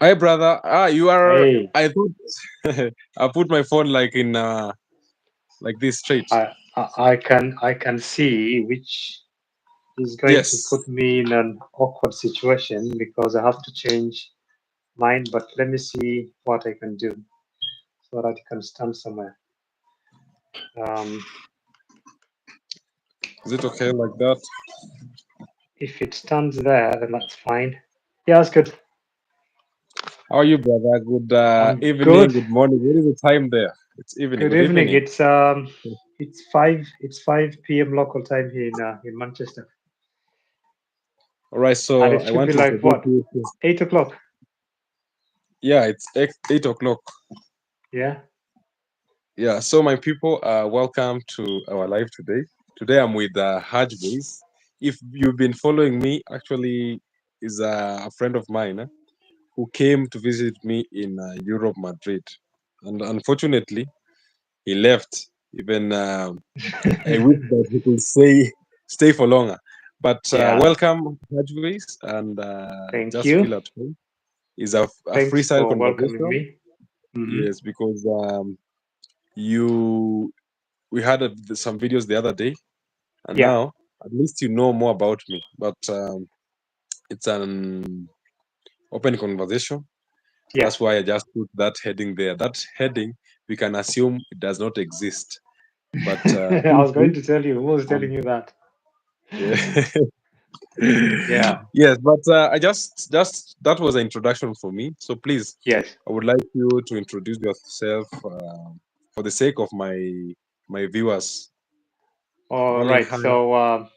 Hi, brother. You are. Hey, I thought I put my phone like in like this straight. I can see which is going to Yes. put me in an awkward situation because I have to change mine. But let me see what I can do so that it can stand somewhere. Um, Is it okay like that? if it stands there, then that's fine. Yeah, that's good. How are you, brother? Good I'm evening. good. Good morning. What is the time there? It's evening. Good Good evening. evening. It's 5 p.m. local time here in Manchester, All right. and So it I should be want to like introduce what, you to. 8 o'clock. Yeah, it's 8 o'clock. Yeah, Yeah. So my people, welcome to our live today. Today I'm with Hajways. If you've been following me, actually, is a friend of mine. Who came to visit me in Europe, Madrid. And unfortunately, he left. Even I wish that he could stay for longer. But yeah. welcome, Hajways, and Thank just you. feel at home. It's a Thanks freestyle for welcoming conversation. me. Hmm. Yes, because you we had some videos the other day, and Yeah, now at least you know more about me. But it's an open conversation. yeah. That's why I just put that heading there. That heading, we can assume it does not exist. But I feel was going free. to tell you. Who was telling Um, you that? yeah. Yeah. Yes, but I just that was an introduction for me. So please, Yes. I would like you to introduce yourself for the sake of my viewers. All Darling, right. hi. So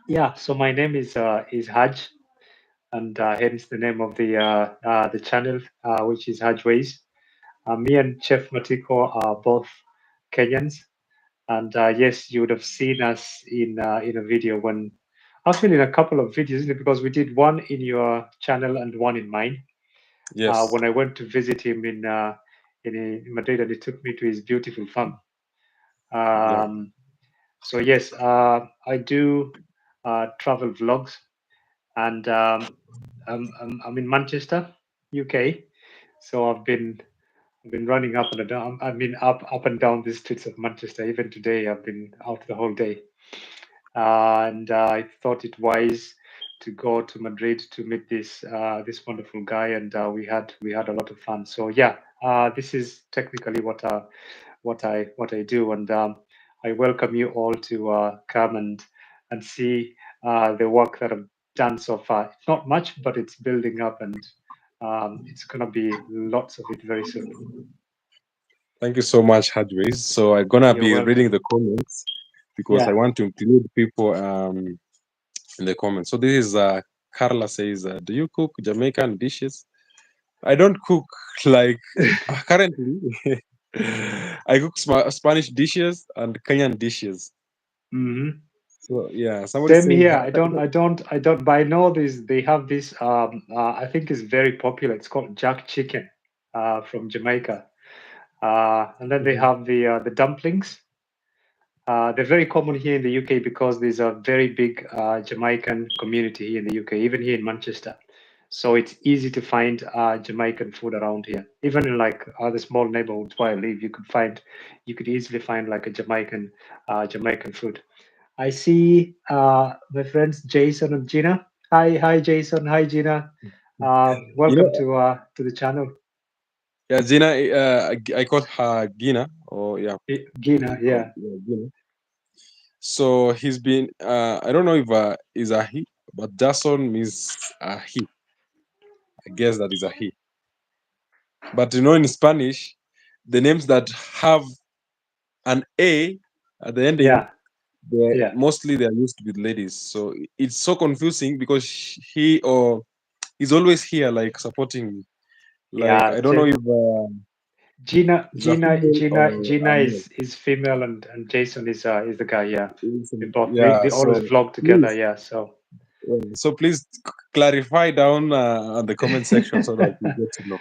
yeah. So my name is Haj, and hence the name of the channel, which is Haj Ways. Me and Chef Matiko are both Kenyans, and yes, you would have seen us in a video when actually in a couple of videos, isn't it? Because we did one in your channel and one in mine. Yes. When I went to visit him in Madrid, and he took me to his beautiful farm. Yeah. Um, so yes, I do travel vlogs, and I'm in Manchester, UK. So I've been running up and down. I mean, up and down the streets of Manchester. Even today, I've been out the whole day, and I thought it wise to go to Madrid to meet this wonderful guy, and we had a lot of fun. So yeah, this is technically what I do, and I welcome you all to come and see the work that I've done so far. It's not much, but it's building up, and it's gonna be lots of it very soon. Thank you so much, Hadways. So I'm gonna You're be reading welcome. the comments because I Yeah. want to include people in the comments. So this is Carla says, "Do you cook Jamaican dishes?" I don't cook like currently. I cook Spanish dishes and Kenyan dishes. Hmm. So yeah, somebody Same saying here. I don't. But I know this. They have this. I think it's very popular. It's called jack chicken, from Jamaica. And then they have the dumplings. They're very common here in the UK because there's a very big Jamaican community here in the UK, even here in Manchester. So it's easy to find Jamaican food around here. Even in like the small neighborhoods where I live, you could easily find like a Jamaican food. I see my friends Jason and Gina. Hi, Jason. Hi, Gina. you Welcome know, to the channel. yeah, Gina. I call her Gina. Or yeah, Gina, yeah. yeah, Gina. So he's been. I don't know if is a he, but Jason means a he. I guess that is a he. But in Spanish, the names that have an A at the ending, Yeah, they yeah, mostly they are used with ladies. So it's so confusing because he or he's always here, like supporting me. Like yeah. I don't know if Gina, it's a Gina, female or Gina, Gina a male. is female, and Jason is the guy. Yeah, they both they, Yeah. they always So vlog together. please, Yeah, so please clarify down on the comment section so that we get to know.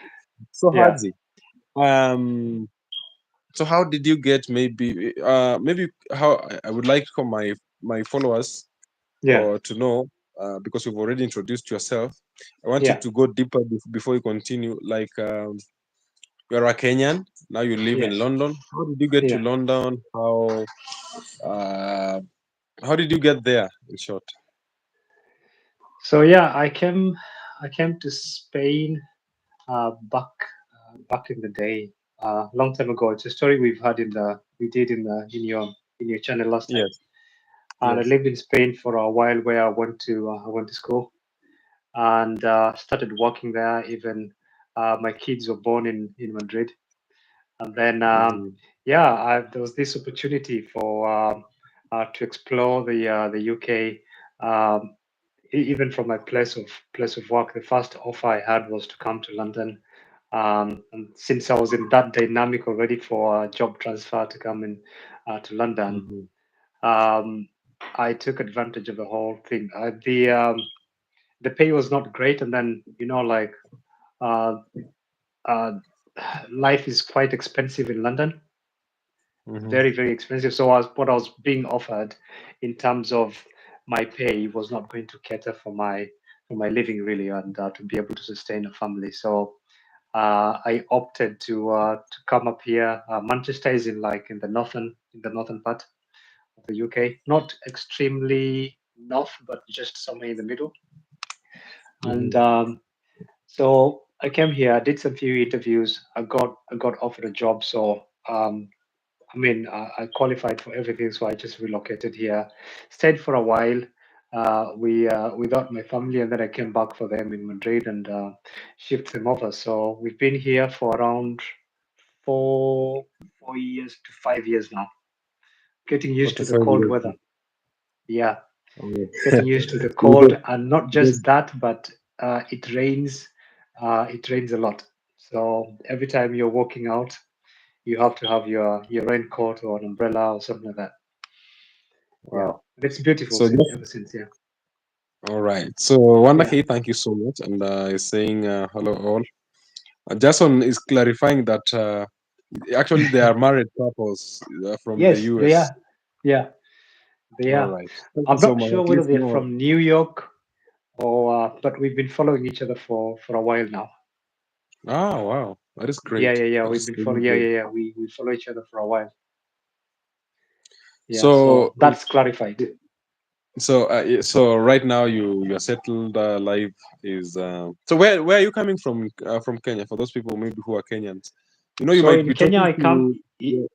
So yeah, Haji, um, so how did you get maybe how I would like for my followers yeah. to know because you've already introduced yourself. I want you Yeah. to go deeper before you continue. Like, you're a Kenyan. Now you live in Yes. London. How did you get to Yeah. London? Uh, how did you get there? In short. So yeah, I came to Spain back in the day, long time ago. It's a story we did in your channel last time. Yes. And I Yes. lived in Spain for a while, where I went to school and started working there. Even my kids were born in Madrid, and then Mm-hmm. yeah, there was this opportunity for to explore the UK. Um, Even from my place of work, the first offer I had was to come to London. And since I was in that dynamic already for a job transfer to come in to London, Mm-hmm. um, I took advantage of the whole thing. The pay was not great, and then like uh, uh, life is quite expensive in London, Mm-hmm. very expensive. So what I was being offered in terms of my pay was not going to cater for my living really, and to be able to sustain a family. So I opted to come up here. Manchester is in the northern part of the UK, not extremely north, but just somewhere in the middle. And Mm-hmm. so I came here. I did some few interviews. I got offered a job. So I qualified for everything, so I just relocated here, stayed for a while. We without my family, and then I came back for them in Madrid and shipped them over. So we've been here for around four 4 years to 5 years now. Getting Four used to to the five cold years. weather. Yeah, Okay. getting used to the Because, cold, and not just because, that, but it rains. It rains a lot. So every time you're walking out, you have to have your raincoat or an umbrella or something like that. Yeah, wow. and it's beautiful So since just ever since. Yeah, all right. So Wanda yeah. K, thank you so much, and is saying hello all. Jason is clarifying that actually they are married couples from the Yes, they US. are. Yeah, they All are. right. Thank you I'm so not much. sure At whether least they're more. from New York or, but we've been following each other for a while now. Ah, wow. That is Yeah, great. yeah, yeah. That We've is been really following. Yeah, great. yeah, yeah. We follow each other for a while. Yeah, So so that's clarified. so right now you're settled. Life is so where are you coming from Kenya? For those people maybe who are Kenyans, you So might in be Kenya, talking I come. to. Yeah.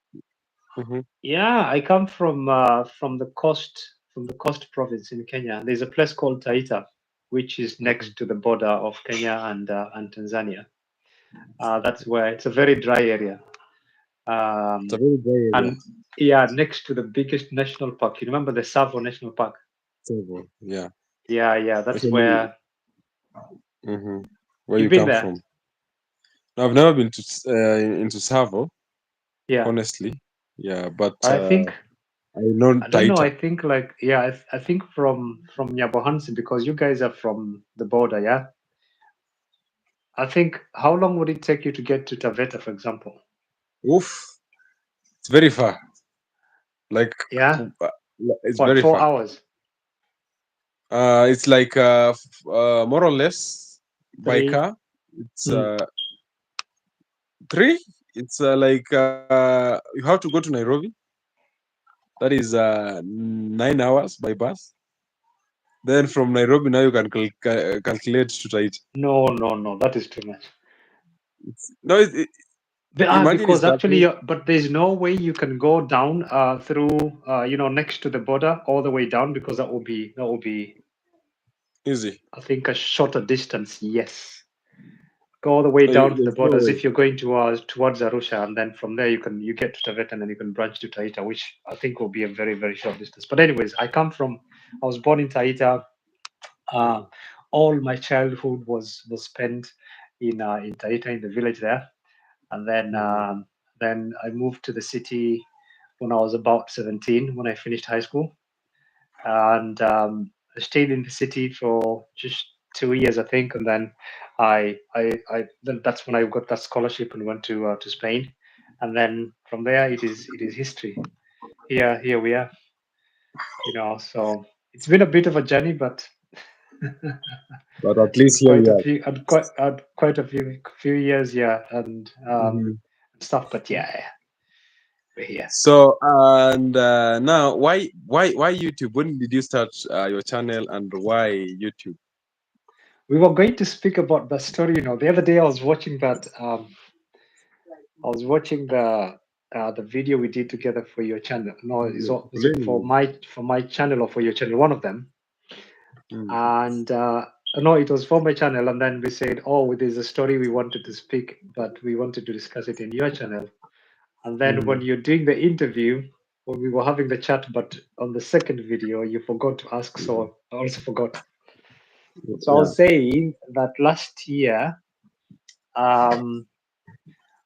Mhm. Yeah, I come from the coast province in Kenya. There's a place called Taita, which is Mhm. next to the border of Kenya and Tanzania. That's where it's a very dry area. It's a Um, very dry area. and yeah, next to the biggest national park. You remember the Savo National Park? Savo, yeah. Yeah, yeah, that's Actually, where hmm where you've you been come there. from. No, I've never been to into Savo, Yeah, honestly. Yeah, but I think I know I don't know. Taita. I think like yeah, I think from Nyabohansi, because you guys are from the border. Yeah, I think how long would it take you to get to Taveta, for example? Oof, it's very far. Like, Yeah, it's what very four far. hours? It's like more or less by Three. car. It's Hmm. three. It's like you have to go to Nairobi. That is 9 hours by bus. Then from Nairobi now you can calculate to Taita. No, no, no. That is too much. No, imagine it's Because that actually, but there's no way you can go down through, next to the border all the way down, because that will be, easy. I think, a shorter distance. Yes, go all the way down to the There's no border as way. if you're going towards Arusha, and then from there you get to Taveta, and then you can branch to Taita, which I think will be a very short distance. But anyways, I was born in Taita. Uh, all my childhood was spent in Taita, in the village there, and Mhm. then I moved to the city when I was about 17, when I finished high school, and I stayed in the city for just 2 years, I think, and then then that's when I got that scholarship and went to Spain, and then from there it is history. Here we are, So it's been a bit of a journey, but But at least and here quite we a are. few and quite a few years, yeah, Mhm. and stuff. But yeah, yeah, we're here. So and now, why YouTube? When did you start your channel, and why YouTube? We were going to speak about the story. The other day I was watching that. I was watching the video we did together for your channel. No, is it for Really? my channel or for your channel? One of them. Mm. And no, it was for my channel. And then we said, oh, there's a story we wanted to speak, but we wanted to discuss it in your channel. And then when Mhm. you're doing the interview, when we were having the chat, but on the second video, you forgot to ask. So I also forgot. So I Yeah. was saying that last year, um,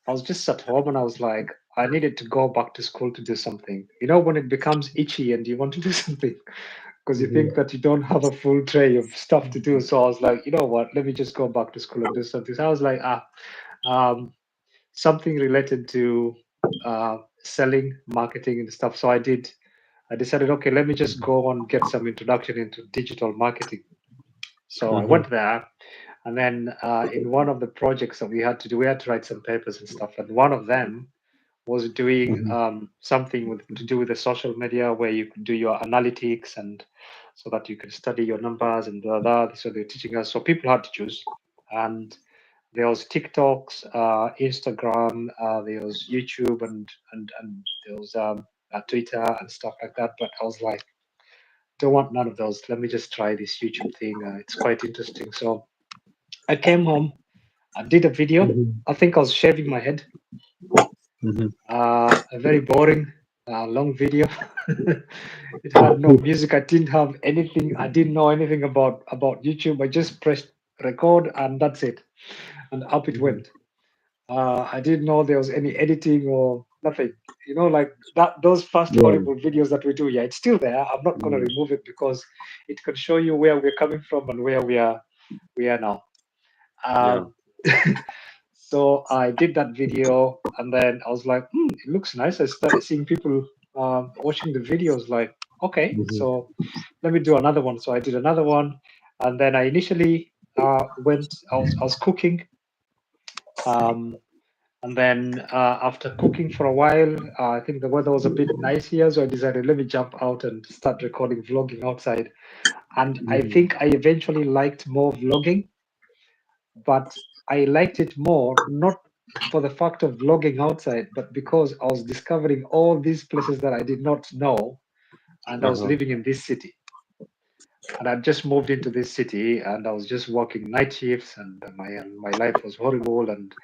I was just at home and I was like, I needed to go back to school to do something. When it becomes itchy and you want to do something because you think Mhm. that you don't have a full tray of stuff to do. So I was like, you know what? Let me just go back to school and do something. So I was like, um, something related to selling, marketing, and stuff. So I decided, okay, let me just go and get some introduction into digital marketing. So I Mhm. went there, and then in one of the projects that we had to do, we had to write some papers and stuff. And one of them was doing Mhm. something to do with the social media where you could do your analytics and so that you can study your numbers and blah, blah. So they're teaching us. So people had to choose. And there was TikToks, Instagram, there was YouTube, and there was Twitter and stuff like that. But I was like, don't want none of those. Let me just try this YouTube thing. It's quite interesting. So I came home, I did a video. Mhm. I think I was shaving my head. Mhm. A very boring, long video. It had no music. I didn't have anything. I didn't know anything about YouTube. I just pressed record and that's it, and up it Mhm. went. I didn't know there was any editing or nothing. Like that. Those first Yeah. horrible videos that we do. Yeah, it's still there. I'm not going to Mhm. remove it because it can show you where we're coming from and where we are now. Yeah. Um, so I did that video, and then I was like, it looks nice. I started seeing people watching the videos. Like, okay, Mhm. so let me do another one. So I did another one, and then I initially went. I was cooking, um, and then after cooking for a while, I think the weather was a bit nice here, so I decided let me jump out and start recording vlogging outside. And I Mhm. think I eventually liked more vlogging, but I liked it more not for the fact of vlogging outside, but because I was discovering all these places that I did not know, and I was Uh-huh. living in this city. And I just moved into this city, and I was just working night shifts, and my life was horrible. And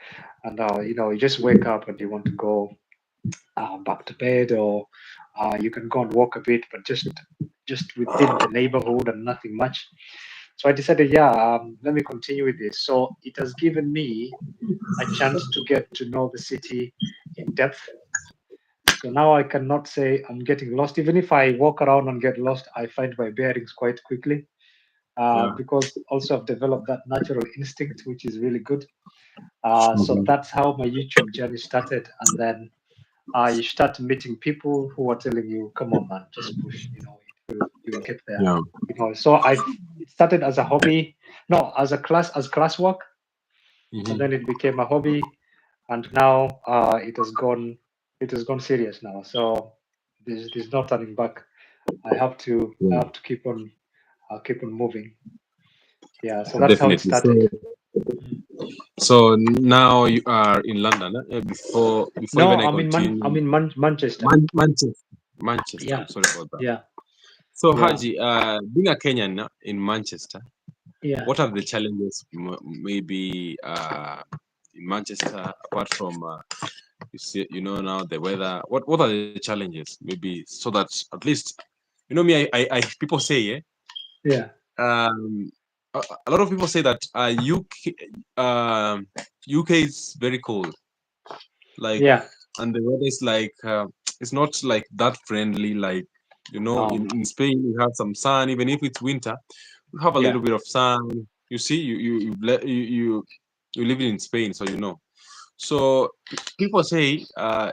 you just wake up and you want to go back to bed, or you can go and walk a bit, but just within the neighborhood and nothing much. So I decided, yeah, let me continue with this. So it has given me a chance to get to know the city in depth. So now I cannot say I'm getting lost. Even if I walk around and get lost, I find my bearings quite quickly Yeah. because also I've developed that natural instinct, which is really good. So Mhm. that's how my YouTube journey started. And then you start meeting people who are telling you, come on, man, just push, you'll get there. Yeah. So it started as a hobby, no, as classwork, and Mhm. then it became a hobby, and now it has gone serious now. So there's no turning back. I Yeah. have to keep on moving. Yeah, so that's how it Definitely. started. Mm. So now you are in London. Before No, even I I'm continue, in Manchester. Manchester. Manchester. Yeah, I'm sorry about that. yeah, So yeah, Haji, being a Kenyan in Manchester, yeah. what are the challenges maybe in Manchester apart from you see now the weather? What are the challenges maybe so that at least me I people say yeah Yeah, um a lot of people say that UK is very cold, like, yeah. and the weather is like it's not like that friendly, like No, in Spain you have some sun even if it's winter, you have a yeah, little bit of sun. You see, you live in Spain, so so people say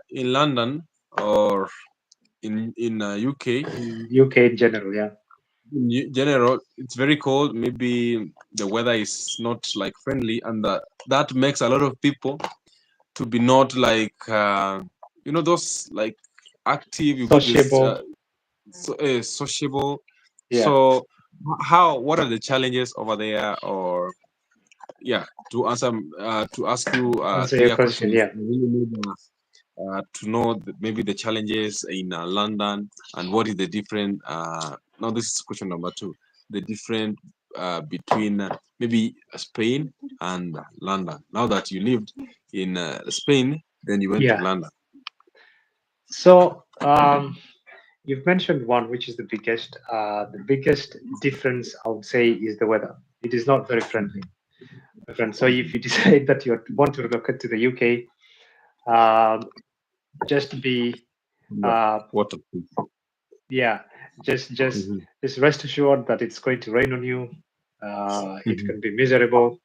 in London or in UK, in UK in general. Yeah, in general, it's very cold. Maybe the weather is not like friendly, and that makes a lot of people to be not like those like active. You get this Sociable. sociable. Yeah, So, how what are the challenges over there, or yeah, to ask you answer your clear question. questions. Yeah. I really need to know maybe the challenges in London and what is the different. Now this is question number two. The different between maybe Spain and London. Now that you lived in Spain, then you went to Yeah. London. So you've mentioned one, which is the biggest. The biggest difference, I would say, is the weather. It is not very friendly, my friend. So if you decide that you want to relocate to the UK, um, just be, Yeah. uh, Waterproof. yeah, just just Mm-hmm. just rest assured that it's going to rain on you. It Mm-hmm. can be miserable.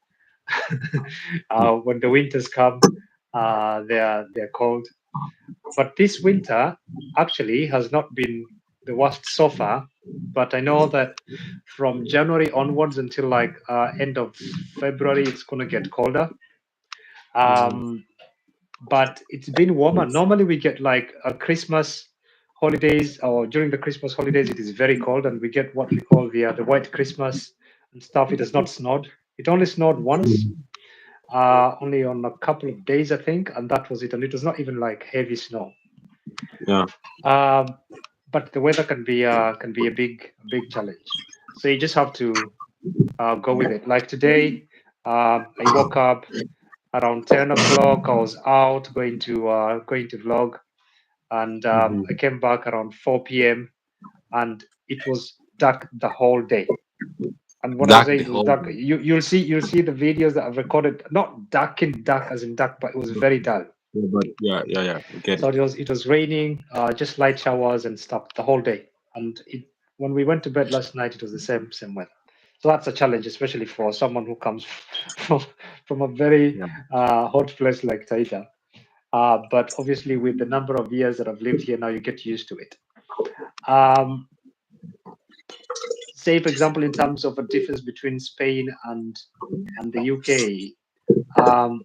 When the winters come, they're cold. But this winter actually has not been the worst so far. But I know that from January onwards until like end of February, it's gonna get colder. Mm-hmm. Um, but it's been warmer. Normally, we get like a Christmas holidays, or during the Christmas holidays, it is very cold, and we get what we call the white Christmas and stuff. It has not snowed. It only snowed once, only on a couple of days, I think, and that was it. And it was not even like heavy snow. Yeah. Um, but the weather can be a big challenge. So you just have to go with it. Like today, I woke up around 10 o'clock. I was out going to vlog, and I Mm-hmm. came back around 4 p.m. and it was dark the whole day. And when I Dark say the it was whole dark, day. you'll see the videos that I've recorded. Not dark in dark as in dark, but it was very dull. Yeah, but yeah. I get So it. it was raining, just light showers and stuff the whole day. And when we went to bed last night, it was the same weather. So that's a challenge, especially for someone who comes from from a very Yeah. hot place like Taita. But obviously, with the number of years that I've lived here now, you get used to it. Um, Say, for example, in terms of a difference between Spain and the UK, um,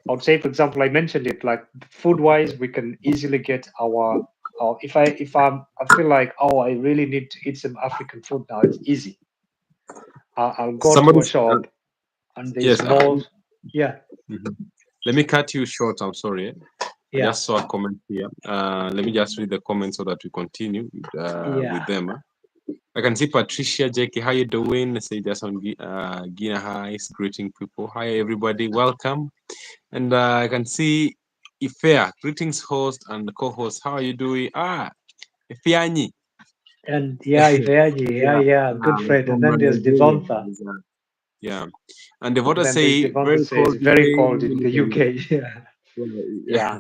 I would say, for example, I mentioned it like food wise, we can easily get our I feel like, oh, I really need to eat some African food now. It's easy. I'll go to Somebody, a shop and there's yes. more. Yeah, Mhm. Let me cut you short. I'm sorry. I yeah, just saw a comment here. Let me just read the comments so that we continue with yeah. them. I can see Patricia, Jackie, how you doing? Say just on Gina, hi, greeting people. Hi, everybody, welcome. And I can see Ifea, greetings, host and co-host. How are you doing? Ifeanyi. And yeah, Iveaji, yeah, Yeah, yeah, good friend. And from then there's Nigeria. Devonta. Yeah, and the And voters then there's say Devonta very says cold very today. cold in the UK. Yeah, Yeah, yeah.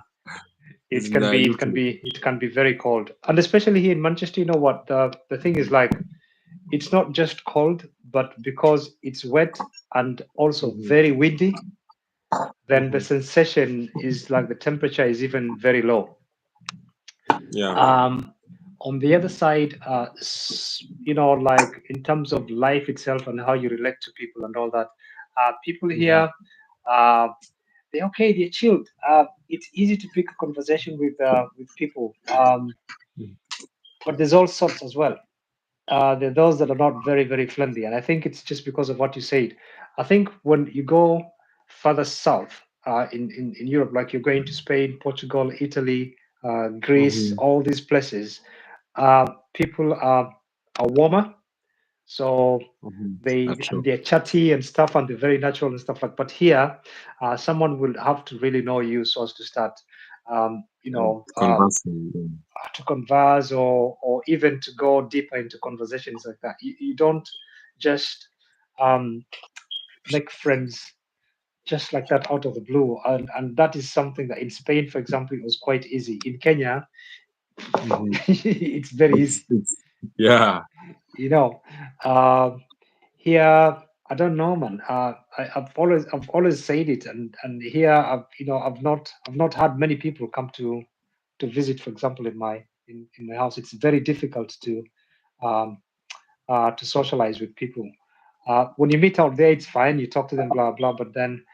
it's It in can the be UK. it can be very cold. And especially here in Manchester, you know what? The thing is like it's not just cold, but because it's wet and also Mhm, very windy, then the mhm. sensation is like the temperature is even very low. Yeah. Um, on the other side, you know, like in terms of life itself and how you relate to people and all that, people Mhm, here, they're okay, they're chilled. It's easy to pick a conversation with people, mhm, but there's all sorts as well. There are those that are not very, very friendly. And I think it's just because of what you said. I think when you go further south in Europe, like you're going to Spain, Portugal, Italy, Greece, mhm, all these places, people are warmer. So mhm. That's and true. they're chatty and stuff, and they're very natural and stuff like. But here, someone will have to really know you so as to start, you know, Conversing. to converse or even to go deeper into conversations like that. You don't just um, make friends just like that out of the blue. And that is something that in Spain, for example, it was quite easy. In Kenya, Mhm. it's very easy. Yeah. You know, um, here I don't know, man. I've always said it, and here I've not had many people come to visit, for example, in my house. It's very difficult um, to socialize with people. When you meet out there, it's fine. You talk to them, blah blah. But then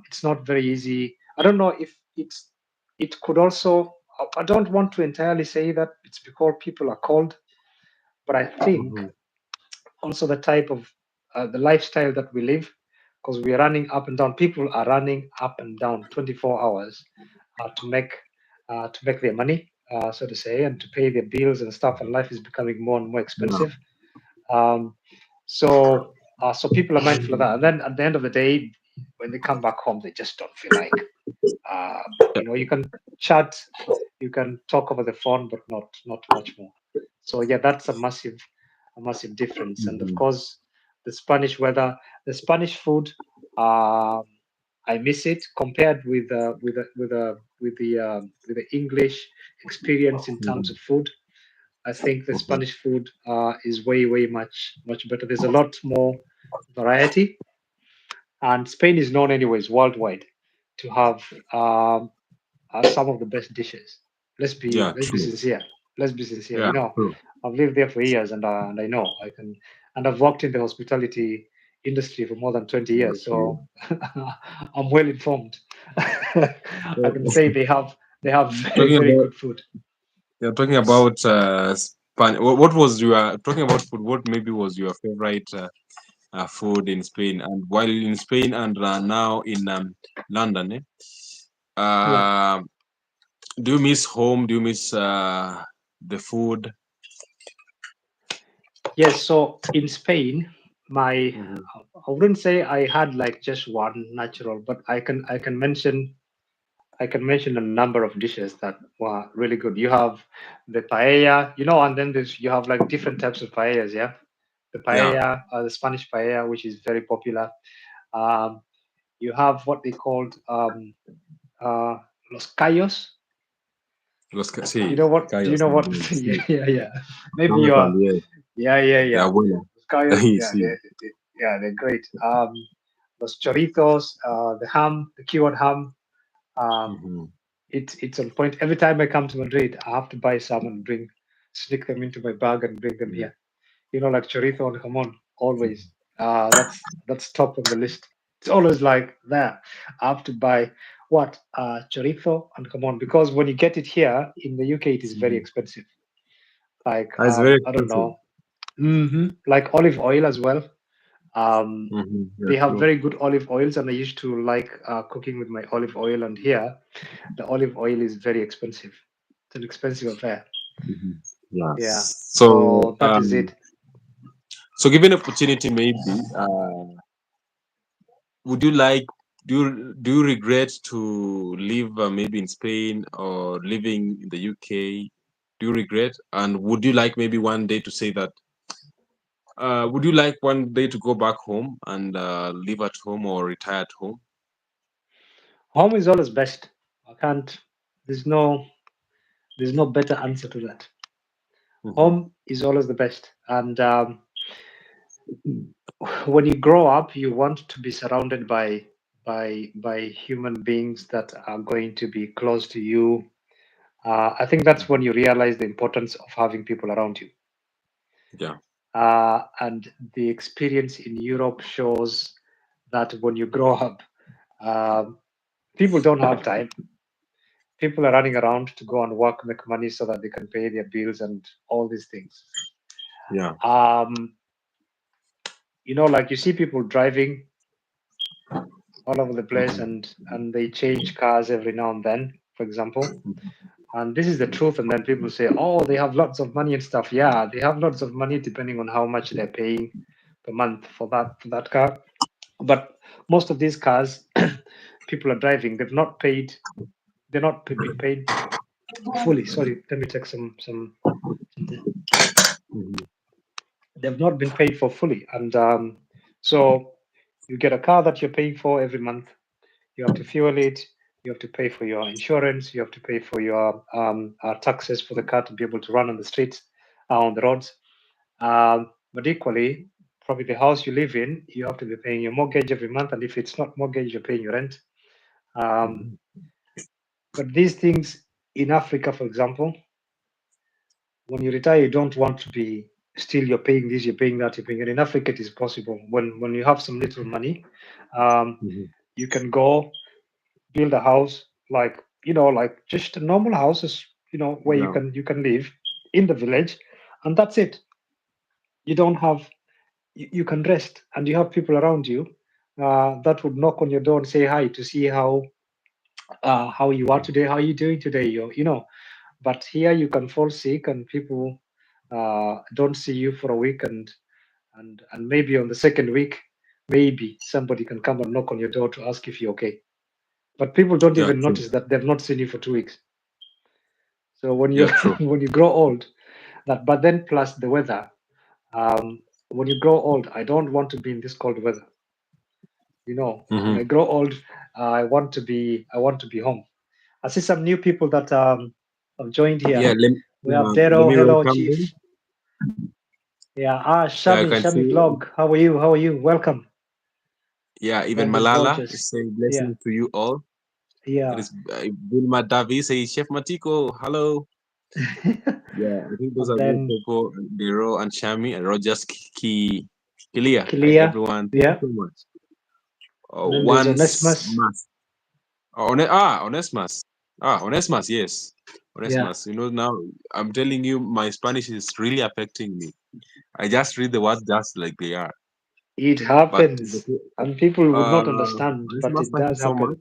it's not very easy. I don't know if it's. It could also. I don't want to entirely say that it's because people are cold, but I think Mhm. also the type of the lifestyle that we live, because we are running up and down. People are running up and down 24 hours to make their money, so to say, and to pay their bills and stuff. And life is becoming more and more Yeah. expensive. Um, so people are mindful of that. And then at the end of the day, when they come back home, they just don't feel like uh, you can chat, you can talk over the phone, but not much more. So yeah, that's a massive difference. And of Mhm. course, the Spanish weather, the Spanish food, um, I miss it compared with the English experience in terms Mhm. of food. I think the Mhm. Spanish food is way much better. There's a lot more variety, and Spain is known anyways worldwide to have um, some of the best dishes. Yeah, Let's be true. sincere. Let's be sincere. Yeah, true. I've lived there for years, and I know I can. And I've worked in the hospitality industry for more than 20 years, Okay. so I'm well informed. I can say So, they have talking very about good food. yeah, talking about Spain. What was your talking about food? What maybe was your favorite food in Spain? And while in Spain and now in London, Yeah. uh, do you miss home? Do you miss the food? Yes. So in Spain, my Hmm. I wouldn't say I had like just one natural, but I can mention a number of dishes that were really good. You have the paella, and then you have like different types of paellas. Yeah, the Yeah, paella, the Spanish paella, which is very popular. Um, you have what they called uh, los callos. sí, You know what? Do you callos know what? también, Yeah, sí, yeah. Maybe carne you are. también, de Yeah. abuela. Los callos. Ay, Yeah, sí. they're great. Los choritos, the ham, the cured ham. Um, Mhm. it's on point. Every time I come to Madrid, I have to buy some and sneak them into my bag and bring them here. Like chorizo and jamon, always. That's top on the list. It's always like that. I have to buy what chorizo and jamon because when you get it here in the UK, it is very Mhm. expensive. Like Ah, it's very I don't expensive. know, like olive oil as well. Yeah, They have true. very good olive oils, and I used to like cooking with my olive oil. And here, the olive oil is very expensive. It's an expensive affair. Mhm. Yeah. Yeah. So, So that is it. so given opportunity, maybe, would you like, do you regret to live maybe in Spain or living in the UK? Do you regret? And would you like maybe one day to say that? Would you like one day to go back home and live at home or retire at home? Home is always best. I can't. There's no. There's no better answer to that. Hmm. Home is always the best. And when you grow up, you want to be surrounded by human beings that are going to be close to you. I think that's when you realize the importance of having people around you. Yeah. And the experience in Europe shows that when you grow up, um, people don't have time. People are running around to go and work, make money so that they can pay their bills and all these things. Yeah. Um, like you see people driving all over the place, Hmm. and they change cars every now and then, for example. And this is the truth. And then people say, "Oh, they have lots of money and stuff." Yeah, they have lots of money depending on how much they're paying per month for that car. But most of these cars, people are driving. They're not been paid fully. Sorry, let me take something. Hmm. They've not been paid for fully, and so you get a car that you're paying for every month. You have to fuel it. You have to pay for your insurance. You have to pay for your taxes for the car to be able to run on the streets, on the roads. But equally, probably the house you live in, you have to be paying your mortgage every month, and if it's not mortgage, you're paying your rent. Um, but these things in Africa, for example, when you retire, you don't want to be. still you're paying this, you're paying that, you're paying it. In Africa, it is possible. When you have some little money, um, Mhm. you can go build a house like like just a normal houses, where Yeah, you can live in the village, and that's it. You don't have you can rest, and you have people around you that would knock on your door and say hi to see how you are today, how are you doing today, but here you can fall sick and people don't see you for a week, and maybe on the second week, maybe somebody can come and knock on your door to ask if you're okay. But people don't yeah, even true. notice that they've not seen you for 2 weeks. So when you Yeah, true. when you grow old, but then plus the weather, when you grow old, I don't want to be in this cold weather. When Hmm. I grow old, I want to be home. I see some new people that have joined Yeah, here. We have let Dero. me Hello, welcome them. Chief. Yeah. Yeah, I Shami. can Shami see. Vlog. How are you? How are you? Welcome. Yeah, even Blend and Malala gorgeous. is saying Yeah. blessings to you all. There Yeah. is Vilma Davi says Chef Matiko, hello. Yeah, I think those And are great then people. Dero and Shami and Rogers Kilia. Hi Kilia. everyone. Thank you Yeah. so much. And then there's Once Onesimus. mass. Onesmas. Onesmas, yes. Yeah. Onesmas. Now I'm telling you, my Spanish is really affecting me. I just read the words just like they are. It But it's happens. okay. And people would Uh, not understand, but Onesmas, it thank you does so happen. much.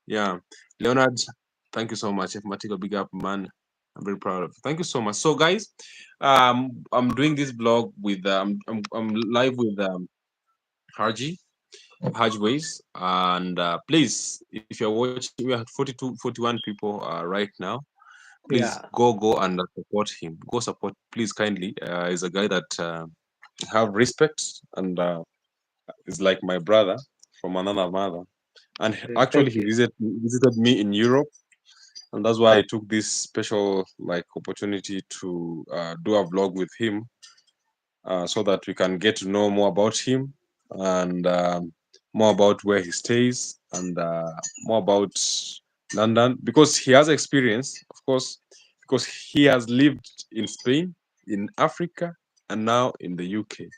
Yeah. Leonard, thank you so much. If Matiko, big up, man. I'm very proud of you. Thank you so much. So, guys, I'm doing this blog with, I'm live with Harji, Hajways. And please, if you're watching, we have 41 people right now. Please Yeah. go and support him. Go support, please, kindly. He's a guy that have respect and is like my brother from another mother. And actually, Thank he you. visited me in Europe, and that's why I took this special like opportunity to do a vlog with him, so that we can get to know more about him and more about where he stays and more about London because he has experience, of course, because he has lived in Spain, in Africa, and now in the UK.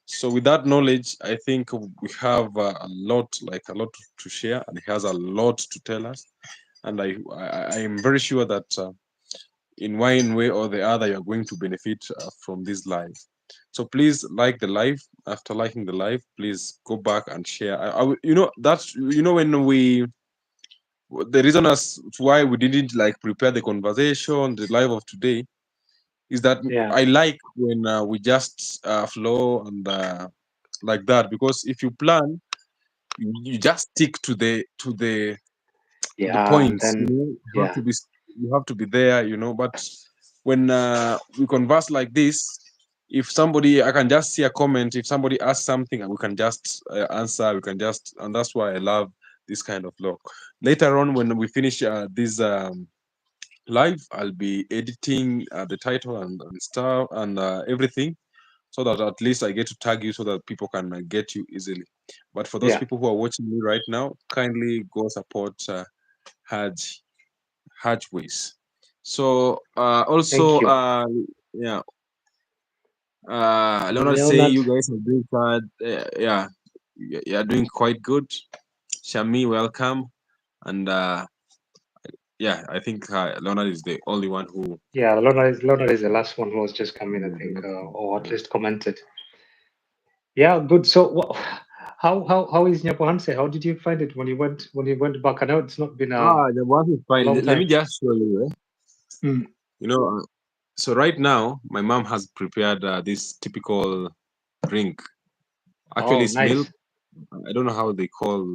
So with that knowledge, I think we have a lot to share, and he has a lot to tell us. And I am very sure that in one way or the other, you're going to benefit from this live. So please like the live. After liking the live, please go back and share. That's when the reason as to why we didn't like prepare the conversation, the live of today, is that Yeah. I like when we just flow and like that because if you plan, you just stick to the Yeah. And points. then, You have yeah. to be there. But when we converse like this, if somebody I can just see a comment, if somebody asks something, we can just answer, we can just, and that's why I love this kind of vlog. Later on when we finish this live, I'll be editing the title and stuff and everything, so that at least I get to tag you so that people can get you easily. But for those Yeah. people who are watching me right now, kindly go support Haj Hajways. So Thank also you. yeah, Leonard saying Leonard. you guys are doing quite yeah, you're doing quite good. Shami, welcome. And yeah, I think Leonard is the only one who Yeah, Leonard is the last one who has just come in, I yeah, the think, last one. or at Yeah. least commented. Yeah, good. So, how is Nyapohanse? How did you find it when you went back? I know it's not been The one is a fine. long Let me time. just show you. Mm. You know, so right now my mom has prepared this typical drink. Actually, Oh, it's milk. nice. I don't know how they call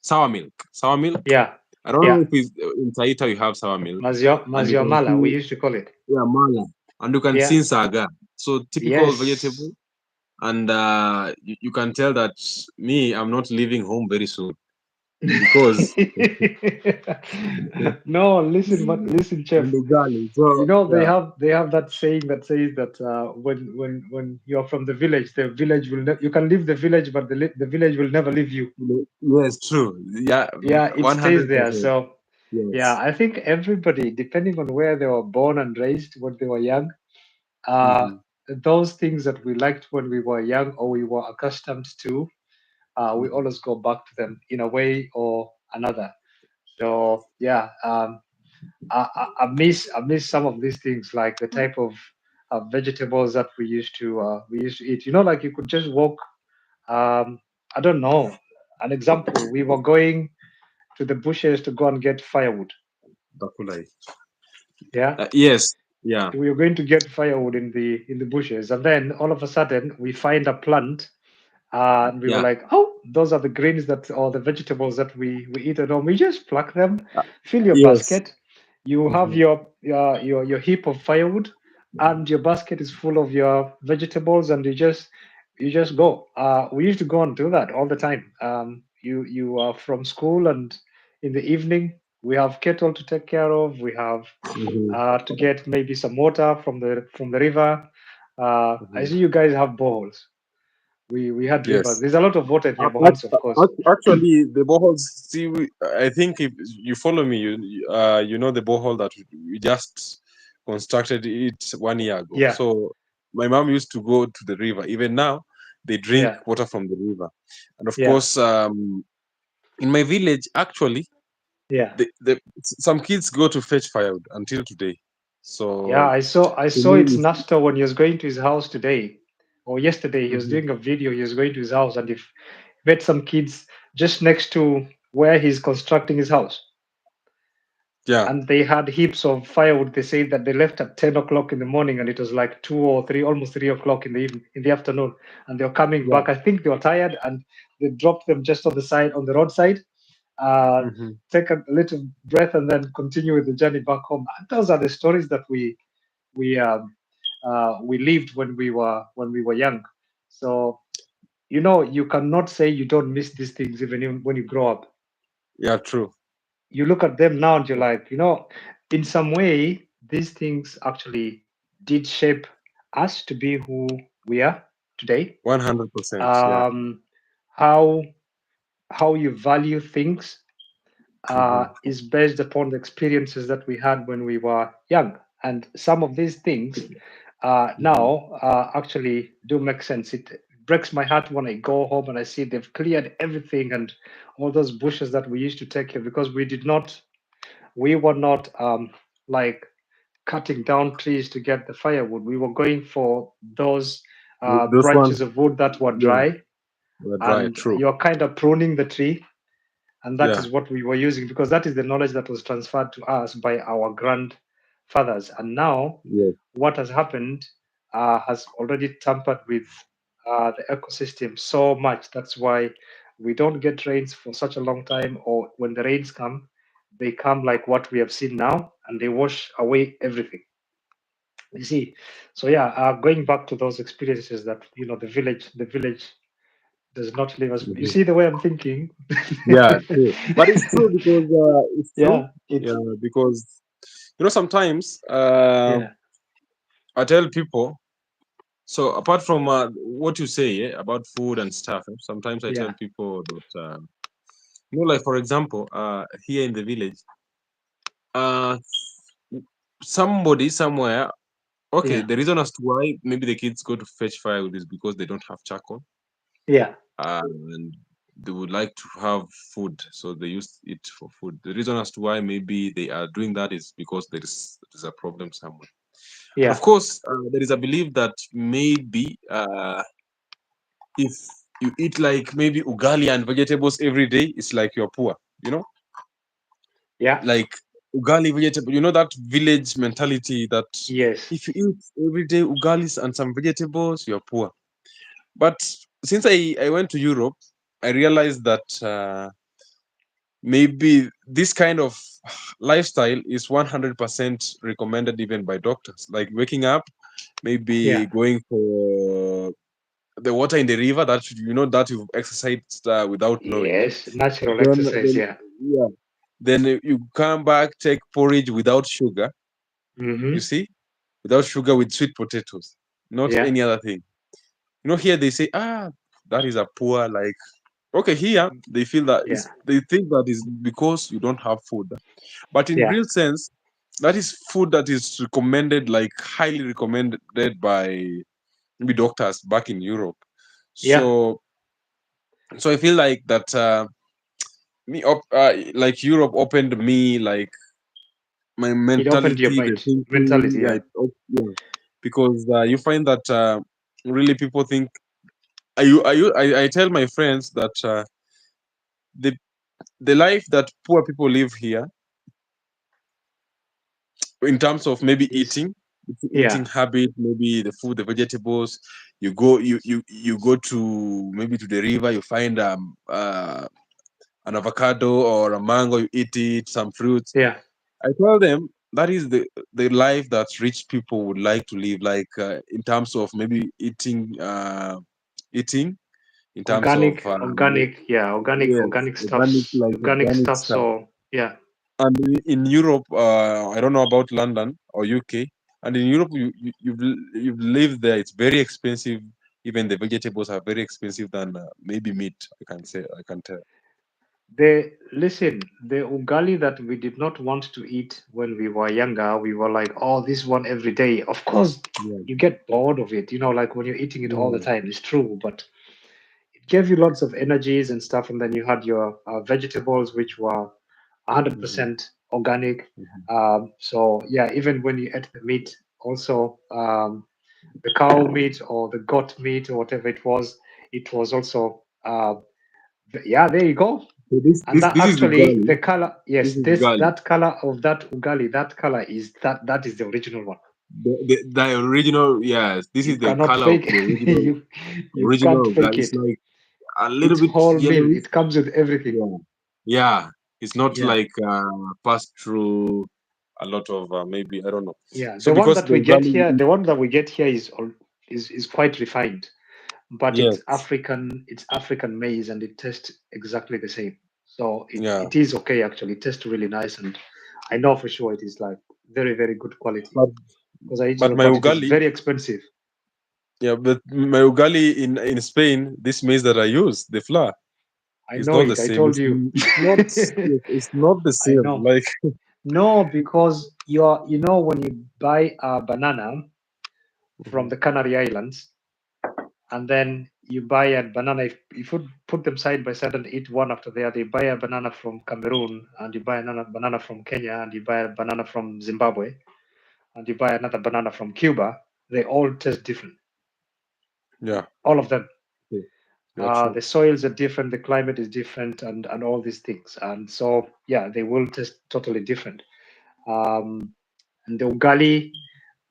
sour milk. Sour milk. Yeah, I don't know yeah. if it's in Taita you have sour milk, and you Mazio can mala, we see used to call it. yeah mala, and you can Yeah. see saga. So typical Yes. vegetable, and you can tell that me I'm not leaving home very soon because No, listen, but listen, and chef. the garlic. You So know yeah, they have that saying that says that when you're from the village will you can leave the village, but the village will never leave you. yes, true. Yeah, Yeah, it one stays hundred there. percent. So yeah, Yes. I think everybody, depending on where they were born and raised when they were young, uh, Mm-hmm. those things that we liked when we were young or we were accustomed to, we Mhm. always go back to them in a way or another. So yeah, I miss some of these things, like the type of vegetables that we used to eat. You know, like you could just walk. I don't know. An example: we were going to the bushes to go and get firewood. Takulai. Yeah, Yes. Yeah. we were going to get firewood in the bushes, and then all of a sudden we find a plant, and we were Yeah. like, "Oh, those are the greens that or the vegetables that we eat at home. We just pluck them, Uh, fill your yes. basket. You have Hmm. your heap of firewood, and your basket is full of your vegetables, and you just go. We used to go and do that all the time. You are from school, and in the evening we have kettle to take care of. We have Hmm. to get maybe some water from the river. I Hmm. see you guys have boreholes. We had rivers. Yes. There's a lot of water in Yabohans, of course. Actually, the boreholes. See, I think if you follow me, you know the borehole that we just constructed it 1 year ago. Yeah, So my mom used to go to the river. Even now, they drink yeah, water from the river. And of yeah, course, in my village, actually, yeah, some kids go to fetch firewood until today. yeah. So I to saw me, it's Nastor when he was going to his house today or yesterday. He was mhm, doing a video. He was going to his house, and if met some kids just next to where he's constructing his house, yeah, and they had heaps of firewood. They say that they left at 10 o'clock in the morning, and it was like 2 or 3, almost 3 o'clock in the in the afternoon, and they were coming yeah, back. I think they were tired, and they dropped them just on the side on the roadside, uh, hmm, take a little breath, and then continue with the journey back home. And those are the stories that we we lived when we were young. So you cannot say you don't miss these things even when you grow up. yeah, true, You look at them now and you're like, in some way, these things actually did shape us to be who we are today. 100%. Yeah. Um, how how you value things Hmm. is based upon the experiences that we had when we were young. And some of these things Hmm. now actually do make sense. It breaks my heart when I go home and I see they've cleared everything and all those bushes that we used to take care because we were not like cutting down trees to get the firewood. We were going for those Those ones, branches of wood that were yeah, dry, were dry. and True. you're kind of pruning the tree, and that Yeah. is what we were using because that is the knowledge that was transferred to us by our grandfathers. And now Yes. what has happened has already tampered with the ecosystem so much. That's why we don't get rains for such a long time, or when the rains come, they come like what we have seen now, and they wash away everything. You see, so yeah, going back to those experiences that the village does not leave us. You Hmm. see the way I'm thinking. Yeah. True. But it's true because it's true. Yeah, it's Yeah. Because sometimes yeah, I tell people. So apart from what you say about food and stuff, sometimes I tell yeah, people that like for example, here in the village, uh, somebody somewhere. Okay, yeah, the reason as to why maybe the kids go to fetch firewood is because they don't have charcoal, yeah, and they would like to have food, so they use it for food. The reason as to why maybe they are doing that is because there's a problem somewhere. And of yeah, course, there is a belief that maybe if you eat like maybe ugali and vegetables every day, it's like you're poor. You know, yeah, like ugali vegetable. You know that village mentality that yes, if you eat every day ugalis and some vegetables, you're poor. But since I went to Europe, I realized that maybe this kind of lifestyle is 100% recommended even by doctors. Like waking up, maybe yeah, going for the water in the river that that you've exercised without knowing. yes, natural Then, exercise, then yeah. yeah, then you come back, take porridge without sugar. You Mm-hmm. see, without sugar with sweet potatoes, not Yeah, any other thing. Here they say, that is a poor like. Okay, here they feel that yeah, is they think that is because you don't have food. But in yeah, real sense, that is food that is recommended, like highly recommended by maybe doctors back in Europe. Yeah, So I feel like that like Europe opened me like my it opened your mentality, the mind, thinking. mentality. Yeah, Yeah, yeah. Because you find that really people think. I tell my friends that the the life that poor people live here, in terms of maybe is eating yeah, habit, maybe the food, the vegetables. You go to maybe to the river, you find an avocado or a mango, you eat it, some fruits. yeah. I tell them that is the life that rich people would like to live, like in terms of maybe eating in terms of Organic, yeah, yes, organic organic, stuffs, like organic organic stuff. stuff. So yeah, And in Europe, I don't know about London or UK. And in Europe, you've lived there. It's very expensive. Even the vegetables are very expensive than maybe meat. I can say, I can tell. the ugali that we did not want to eat when we were younger, we were like, oh, this one every day. Of course, Yeah, you get bored of it, like when you're eating it all the yeah, time. It's true, but it gave you lots of energies and stuff. And then you had your vegetables, which were hmm 100% organic. hmm So yeah, even when you ate the meat, also the cow meat or the goat meat or whatever it was also yeah, there you go. So this And this that this is actually ugali. the color, This yes, is this ugali. that color of that ugali, that color is that is the original one. The original. Yes, this You is the cannot color of fake the it. original You can't ugali. fake It's it. like a little It's bit whole meal. yellowish. It comes with everything. Yeah, yeah. It's not Yeah. like passed through a lot of maybe I don't know. Yeah, So the one because that the we get ugali, here, the one that we get here is quite refined, but yes, It's African maize, and it tastes exactly the same. So yeah. it is okay actually. It tastes really nice, and I know for sure it is like very very good quality But because I eat a but lot, my but it is ugali, very expensive. yeah, but my ugali in Spain, this maize that I use, the flour, I is know not the it. I same. told you. It's not the I same. know. Like No, because when you buy a banana from Mhm. the Canary Islands, and then you buy a banana. If you put them side by side and eat one after the other, you buy a banana from Cameroon, and you buy another banana from Kenya, and you buy a banana from Zimbabwe, and you buy another banana from Cuba. They all taste different, Yeah, all of them. yeah, yeah, true. The soils are different, the climate is different, and all these things. And so yeah, they will taste totally different. Um, and the ugali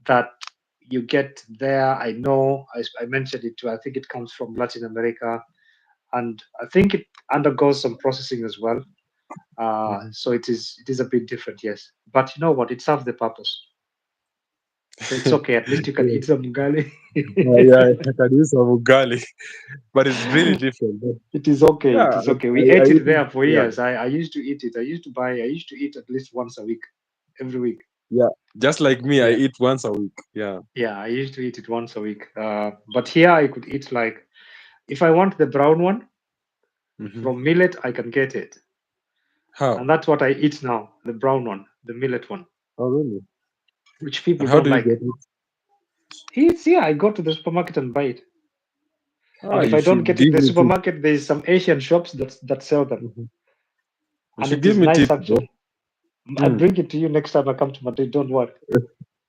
that you get there, I know I mentioned it too. I think it comes from Latin America, and I think it undergoes some processing as well. Mhm. So it is a bit different, yes. But you know what? It serves the purpose, so it's okay. At least you can Yeah, eat some ugali. yeah, I can use some ugali, but it's really different. But It is okay. yeah, It is okay. We I ate eat it it. there for Yeah, years. I used to eat it. I used to eat at least once a week, every week. yeah. Just like me, I Yeah, eat once a week. Yeah. yeah. I used to eat it once a week. But here I could eat like if I want the brown one hmm from millet, I can get it, How? and that's what I eat now. The brown one, the millet one, Oh, really? which people And how don't do you like. get it? It's yeah. I go to the supermarket and buy it. Ah, And if you I don't should get it in give the me tips. supermarket, there's some Asian shops that sell them, Mhm. You and should it give is me nice tips, bro. actually. I'll Mm. bring it to you next time I come to Madrid. Don't worry.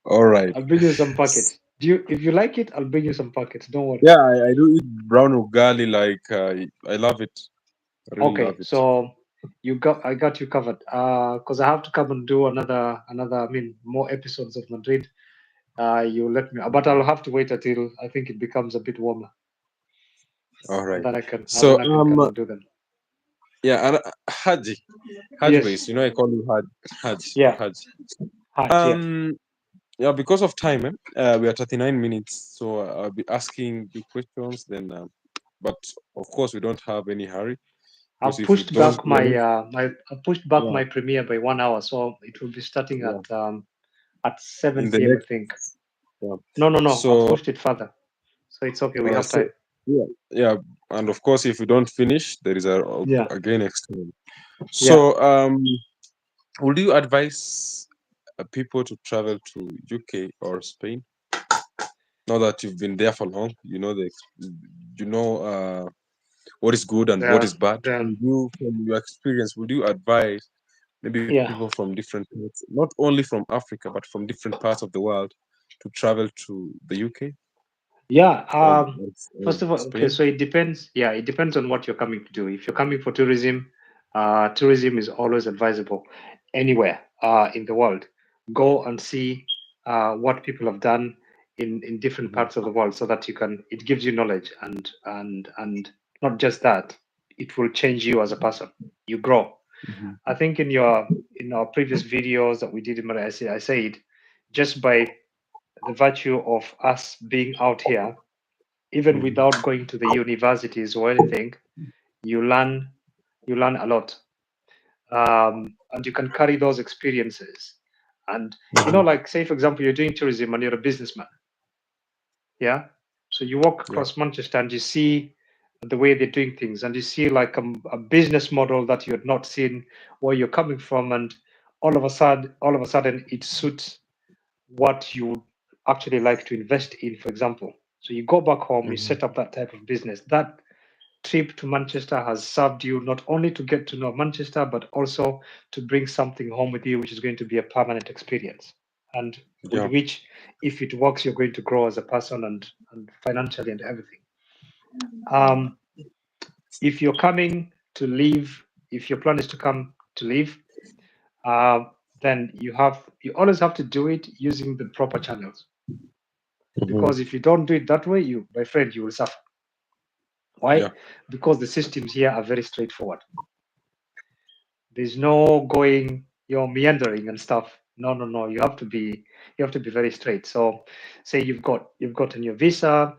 All right. I'll bring you some S- packets. Do you? If you like it, I'll bring you some packets. Don't worry. Yeah, I do eat brown ugali. Like I love it. I really Okay, love it. so I got you covered. Because I have to come and do another. I mean, more episodes of Madrid. You let me, but I'll have to wait until I think it becomes a bit warmer, All and right. then So I can come and do them. yeah, and Haji Yes. base. You know, I call you Haji or Yeah. Haji. Hot. Yeah. Um, yeah, because of time, we are 39 minutes, so I'll be asking you questions. Then, but of course, we don't have any hurry because I've if we pushed don't, back we are my not. uh my I pushed back Yeah, my premiere by 1 hour, so it will be starting yeah. at 7 In the p.m. I next, think. yeah. No. I've So, pushed it further, so it's okay. We have so time. yeah, yeah, and of course, if we don't finish, there is Yeah. again next time. Yeah. So, would you advise people to travel to UK or Spain? Now that you've been there for long, you know you know what is good and what The is bad. the Would you, from your experience, would you advise maybe people yeah from different parts, not only from Africa but from different parts of the world, to travel to the UK yeah. or First of all, okay, Spain? so it depends. Yeah, it depends on what you're coming to do. If you're coming for tourism, tourism is always advisable anywhere in the world. Go and see what people have done in different Hmm. parts of the world, so that you can. It gives you knowledge, and not just that, it will change you as a person. You grow. Hmm. I think in our previous videos that we did in Malaysia, I said just by the virtue of us being out here, even Hmm. without going to the universities or anything, you learn you learn a lot, and you can carry those experiences. And Hmm. like say for example, you're doing tourism and you're a businessman, yeah. So you walk Yeah. across Manchester and you see the way they're doing things, and you see like a business model that you had not seen where you're coming from, and all of a sudden it suits what you would actually like to invest in, for example. So you go back home, you Hmm. set up that type of business. That trip to Manchester has served you not only to get to know Manchester, but also to bring something home with you, which is going to be a permanent experience. And with Yeah. which, if it works, you're going to grow as a person and financially and everything. Um, if you're coming to live, if your plan is to come to live, uh, then you always have to do it using the proper channels. Hmm. Because if you don't do it that way, my friend, you will suffer. Why? Yeah. Because the systems here are very straightforward. There's no going, meandering and stuff. No, no, no. You have to be very straight. So, say you've gotten your visa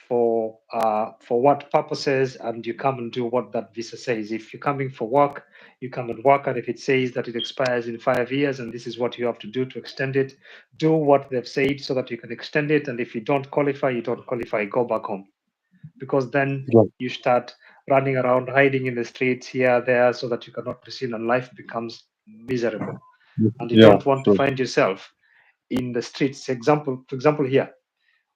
for what purposes, and you come and do what that visa says. If you're coming for work, you come and work, and if it says that it expires in 5 years, and this is what you have to do to extend it, do what they've said so that you can extend it. And if you don't qualify, you don't qualify. Go back home, because then Yeah. you start running around hiding in the streets here there so that you cannot be seen, and life becomes miserable, and you Yeah. don't want to True. find yourself in the streets. For example, here,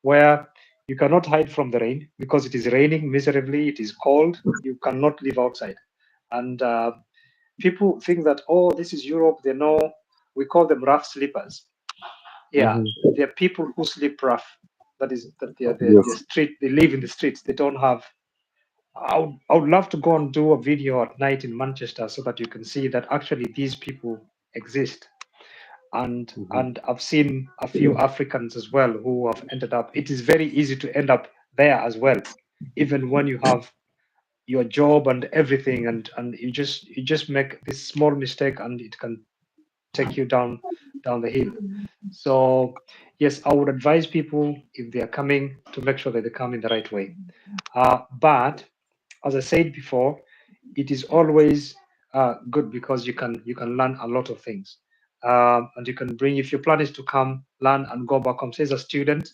where you cannot hide from the rain because it is raining miserably, it is cold, you cannot live outside. And people think that, oh, this is Europe, they know. We call them rough sleepers. Yeah, Hmm. they're people who sleep rough. That is that they're Yes. street, they live in the streets, they don't have. I would love to go and do a video at night in Manchester so that you can see that actually these people exist. And Hmm. and I've seen a few Africans as well who have ended up. It is very easy to end up there as well, even when you have your job and everything, and you just make this small mistake and it can take you down the hill. So yes, I would advise people if they are coming to make sure that they come in the right way. But as I said before, it is always good because you can learn a lot of things, and you can bring, if your plan is to come learn and go back home. Say as a student,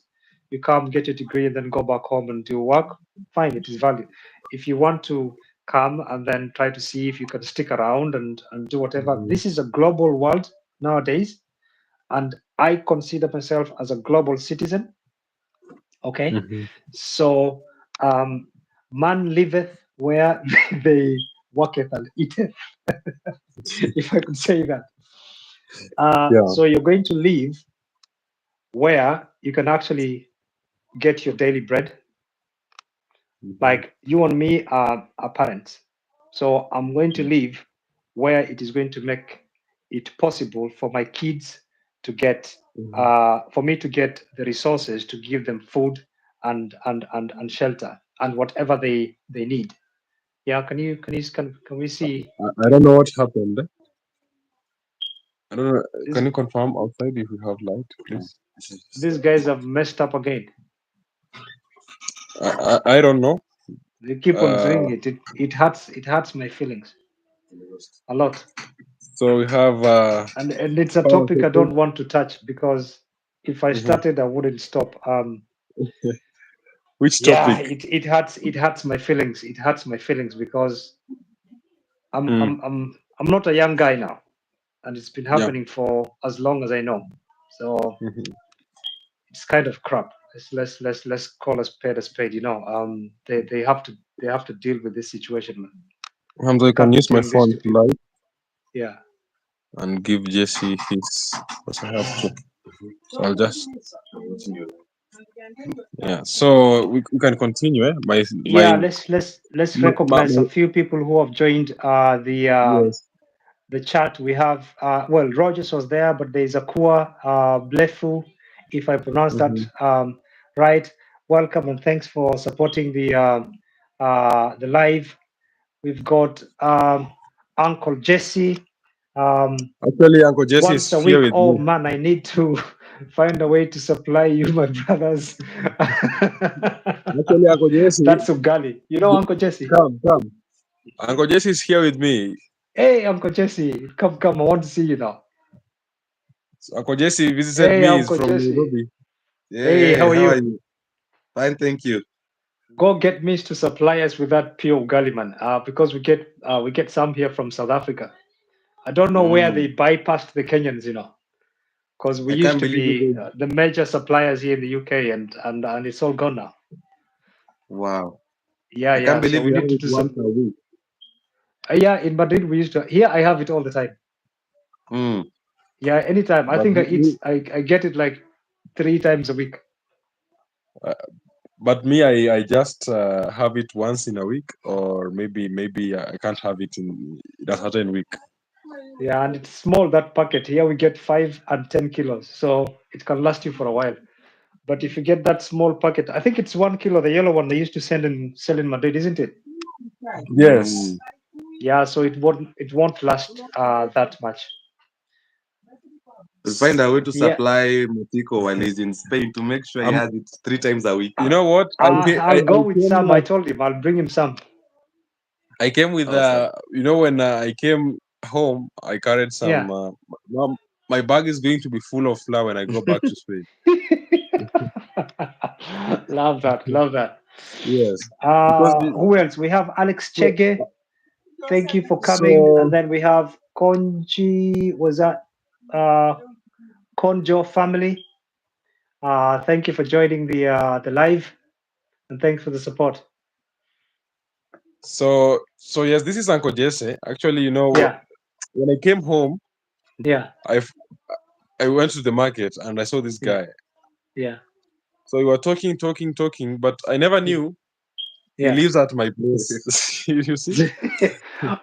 you come get your degree and then go back home and do work. Fine, it is valid. If you want to come and then try to see if you can stick around and do whatever, Hmm. this is a global world nowadays, and I consider myself as a global citizen. Okay, Hmm. so um, man liveth where they worketh and eateth, if I could say that. Yeah. So you're going to live where you can actually get your daily bread. Hmm. Like you and me are parents, so I'm going to live where it is going to make it possible for my kids to get, Hmm. for me to get the resources to give them food and shelter and whatever they need. Yeah, can we see? I don't know what happened. I don't know. Can This you confirm outside if you have light, please? these guys have messed up again. I don't know. They keep on doing Uh, it. It hurts my feelings a lot. so we have And it's a power topic I support. don't want to touch, because if I Hmm. started I wouldn't stop. Which Yeah, topic? it hurts my feelings. It hurts my feelings because I'm Hmm. I'm I'm I'm not a young guy now, and it's been Yeah. happening for as long as I know. So Hmm. it's kind of crap. let's call a spade a spade. They have to deal with this situation, man. Hamza, They you can can't be use my doing this phone to to people. light Yeah, and give Jesse his, because I have to. So I'll just, yeah. So we can continue. yeah. Let's recognize my a few people who have joined yes. the chat. We have well, Rogers was there, but there's Akua Blefu, if I pronounce that Hmm. right. Welcome and thanks for supporting the live. We've got Uncle Jesse. Um, Actually, Uncle Jesse is Once a here week. with Oh me. man, I need to find a way to supply you, my brothers. Actually, Uncle Jesse, That's Ugali. You know Uncle Jesse? come. Uncle Jesse is here with me. Hey, Uncle Jesse, come. I want to see you now. So Uncle Jesse visited Hey, me. He's Uncle from Jesse. Nairobi. Hey, how Hey, are how are you? you? Fine, thank you. Go get Mish to supply us with that pure Ugali, man. Because we get some here from South Africa. I don't know where they Mm, bypassed the Kenyans, because we I used can't to believe be it. the major suppliers here in the UK, and it's all gone now. Wow. Yeah, I can't yeah. So believe we you need have to it do once some. a week. Yeah, in Madrid we used to. Here I have it all the time. Mm. Yeah, anytime. I But think me, I get it like 3 times a week. uh, I just have it once in a week, or maybe I can't have it in a certain week. Yeah, and it's small that packet. Here we get 5 and 10 kilos, so it can last you for a while. But if you get that small packet, I think it's 1 kilo, the yellow one they used to sell in Madrid, isn't it? Yes. Mm. Yeah, so it won't last that much. We'll find a way to Yeah, supply Matiko while he's in Spain to make sure he Um, has it 3 times a week. you know what? I'll go with some. I told him I'll bring him some. I came with Awesome. when I came home, I carried some. Yeah. Mom, my bag is going to be full of flour when I go back to Spain. Love that. Love that. Yes, because Who else? We have Alex so, Chege. Thank you for coming. And so then we have Konji. Was that uh, Konjo family? Thank you for joining the live, and thanks for the support. so yes, this is Uncle Jesse. Actually, Yeah, when I came home, yeah, I f- I went to the market and I saw this yeah, guy. yeah, So we were talking, but I never knew he yeah. lives at my place. You see?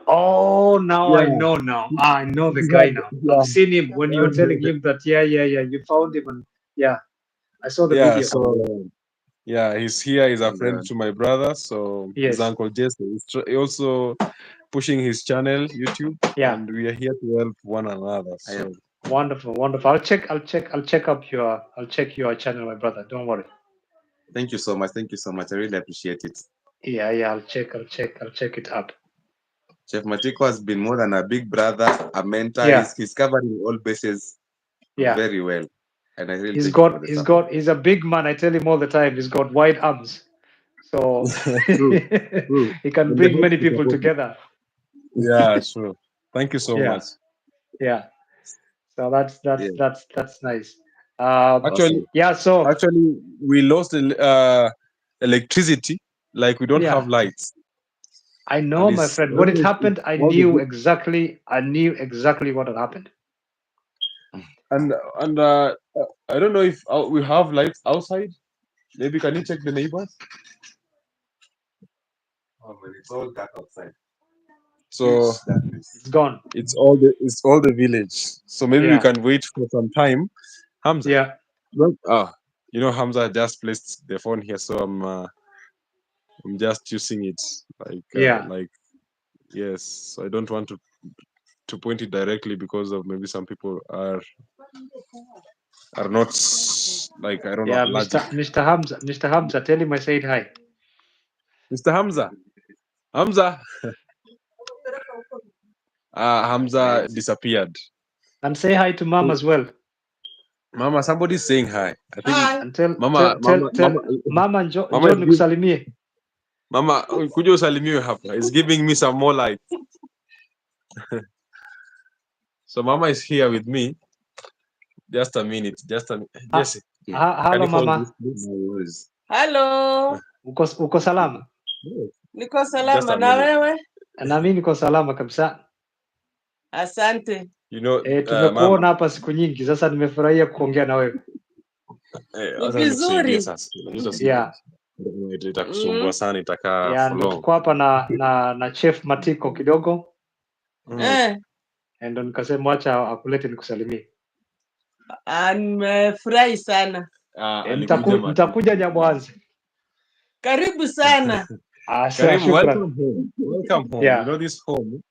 Oh, now I Yeah, know. Now I know the he guy. had, Now I've yeah, seen him when you were telling him that. Yeah, yeah, yeah. You found him, and yeah, I saw the yeah. video. So yeah, he's here. He's a And, friend to my brother. So he's Yes. Uncle Jesse. He also pushing his channel YouTube, Yeah. and we are here to help one another. I am. So Wonderful, wonderful. I'll check your channel, my brother. Don't worry. Thank you so much. Thank you so much. I really appreciate it. Yeah, yeah. I'll check it up. Chef Matiko has been more than a big brother, a mentor. Yeah, He's covering all bases yeah. very well. And I really He's thank you for got, the he's support. got, he's a big man. I tell him all the time. He's got wide arms, so true, true. he can And the bring best many is people supported. together. Yeah, sure. Thank you so Yeah, much. yeah. So that's that's Yeah, that's that's nice. Um, Actually, awesome. yeah. So actually, we lost electricity. Like we don't have yeah, lights, I and know, my it's friend. I When don't it know if happened, I all the knew exactly. I knew exactly what had happened. and I don't know if we have lights outside. Maybe can you check the neighbors? Oh, but it's all dark outside. So Pitch darkness. It's gone. it's all the village. So maybe we Yeah, can wait for some time. Hamza, yeah, Hamza just placed the phone here, so I'm just using it yeah. like yes. So I don't want to point it directly because of maybe some people are not like I don't know Yeah, allergic. Mr. Hamza, tell him I said hi. Mr. Hamza, Hamza disappeared. And say hi to mom as well. Mama, somebody's saying hi. I think And tell Mama, tell tell Mama, tell Mama, mama Mama njoo is give, nikusalimie. Mama, kuja usalimiwe hapa. Is giving me some more light. So Mama is here with me. Just a minute. Ah, Jesse. Okay. Can Halo you hold this, mama, please? No worries. Halo, uko salama? Yes. niko Just salama a na minute. wewe? Na mimi niko salama kabisa. Asante. You know, Tumekuona Mama, hapa siku nyingi sasa, nimefurahia kuongea na wewe. Ni acha nikusaidie vizuri. sasa. Unajua Yeah, itakusumbua Mm. sana, itakaa yeah, for ndo long. tuko hapa na chef Matiko kidogo, Mm. Eh, ndo nikasema acha akulete nikusalimie. nimefurahi sana. Alikuja Nitakuja Matiko. Nyamwanzi. Karibu sana. Karibu, Shukran. welcome home. Welcome home. You Yeah, know, this home is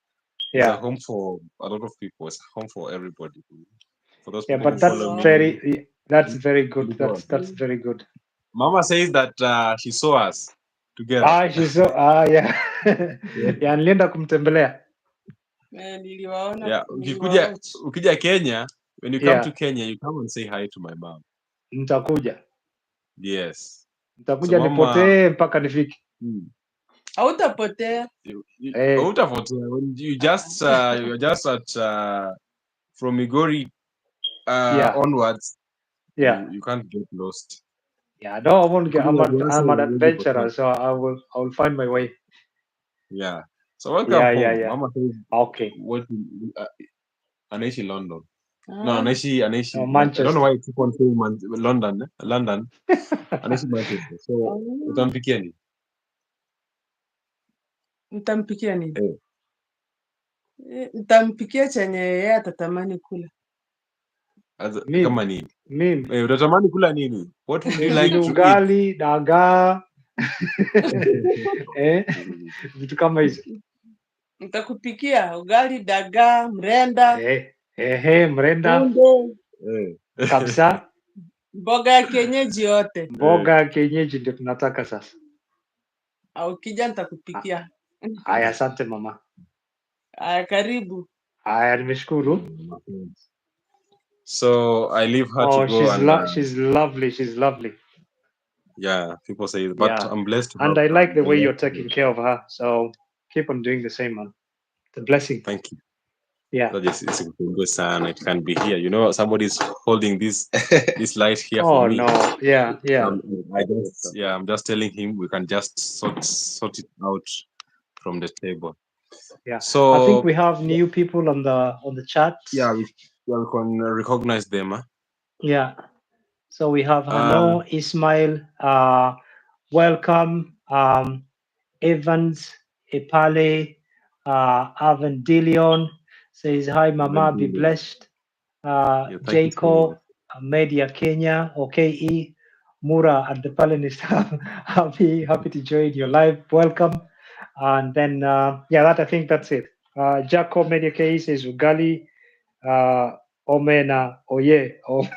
a yeah, home for a lot of people. It's a home for everybody. For those yeah, people who but follow Ndio. me, that's very good. ilikuwa That's Mm. very good. Mama says that she saw us together. She's so yeah. Yeah, nilienda kumtembelea. Yeah, Niliwaochi. ukija Kenya, when you come to Yeah, Kenya, you come and say hi to my mom. nitakuja. Yes. So Nitakuja Mama, nipotee mpaka nifike. Hautapotea. Eh, hautapotea. When you're just at from Migori yeah, onwards, yeah. you can't get lost. Yeah, no, I won't get. Kuja na Beyonce I'm an huwezi potea. adventurer, so I will find my way. Yeah. So welcome Yeah, yeah, home. yeah. Mama says Okay. what uh, anaishi London. No, Ah, anaishi I don't know Manchester. why I keep on saying London, London. Anaishi Manchester. So ah. utampikia nini? Nitampikia nini? Eh. Nitampikia chenye yeye atatamani kula. Kama Mimi, nini? mimi. Utatamani kula nini? What would you Maybe like ni to eat? ugali, dagaa, eh, vitu kama hizo. Nitakupikia ugali, dagaa, mrenda, Mrenda kunde, Eh. kabisa. mboga ya kienyeji yote. Eh. Mboga ya kienyeji ndio tunataka sasa. Au ukija Ah, nitakupikia. Aya, asante mama. Aya, karibu. Aya, nimeshukuru. So I leave her to Oh, go and she's lovely. She's lovely. yeah, people say, but Yeah, I'm blessed to and have I like the the way life you're today. taking care of her. So keep on doing the same, man. It's a blessing. Thank you. Yeah. That is it's a good sign. It can be here. You know, somebody's holding this light here for Oh me. no. Yeah, yeah, Um, I'm just telling him we can just sort it out from the table. yeah. I think So we have new people on the chat. yeah, we can recognize them. Huh? Yeah. So we have Uh, Hano, Ismail, welcome, Evans, Epale, Avendilion says hi, Mama, be Evangelia. blessed. Yeah, thank you so much. Jaco, Media Kenya, OKE, Mura at the Palinist, happy to join your live. Welcome. And then, I think that's it. Jaco Media K says Ugali, Omena, Oye. Oh.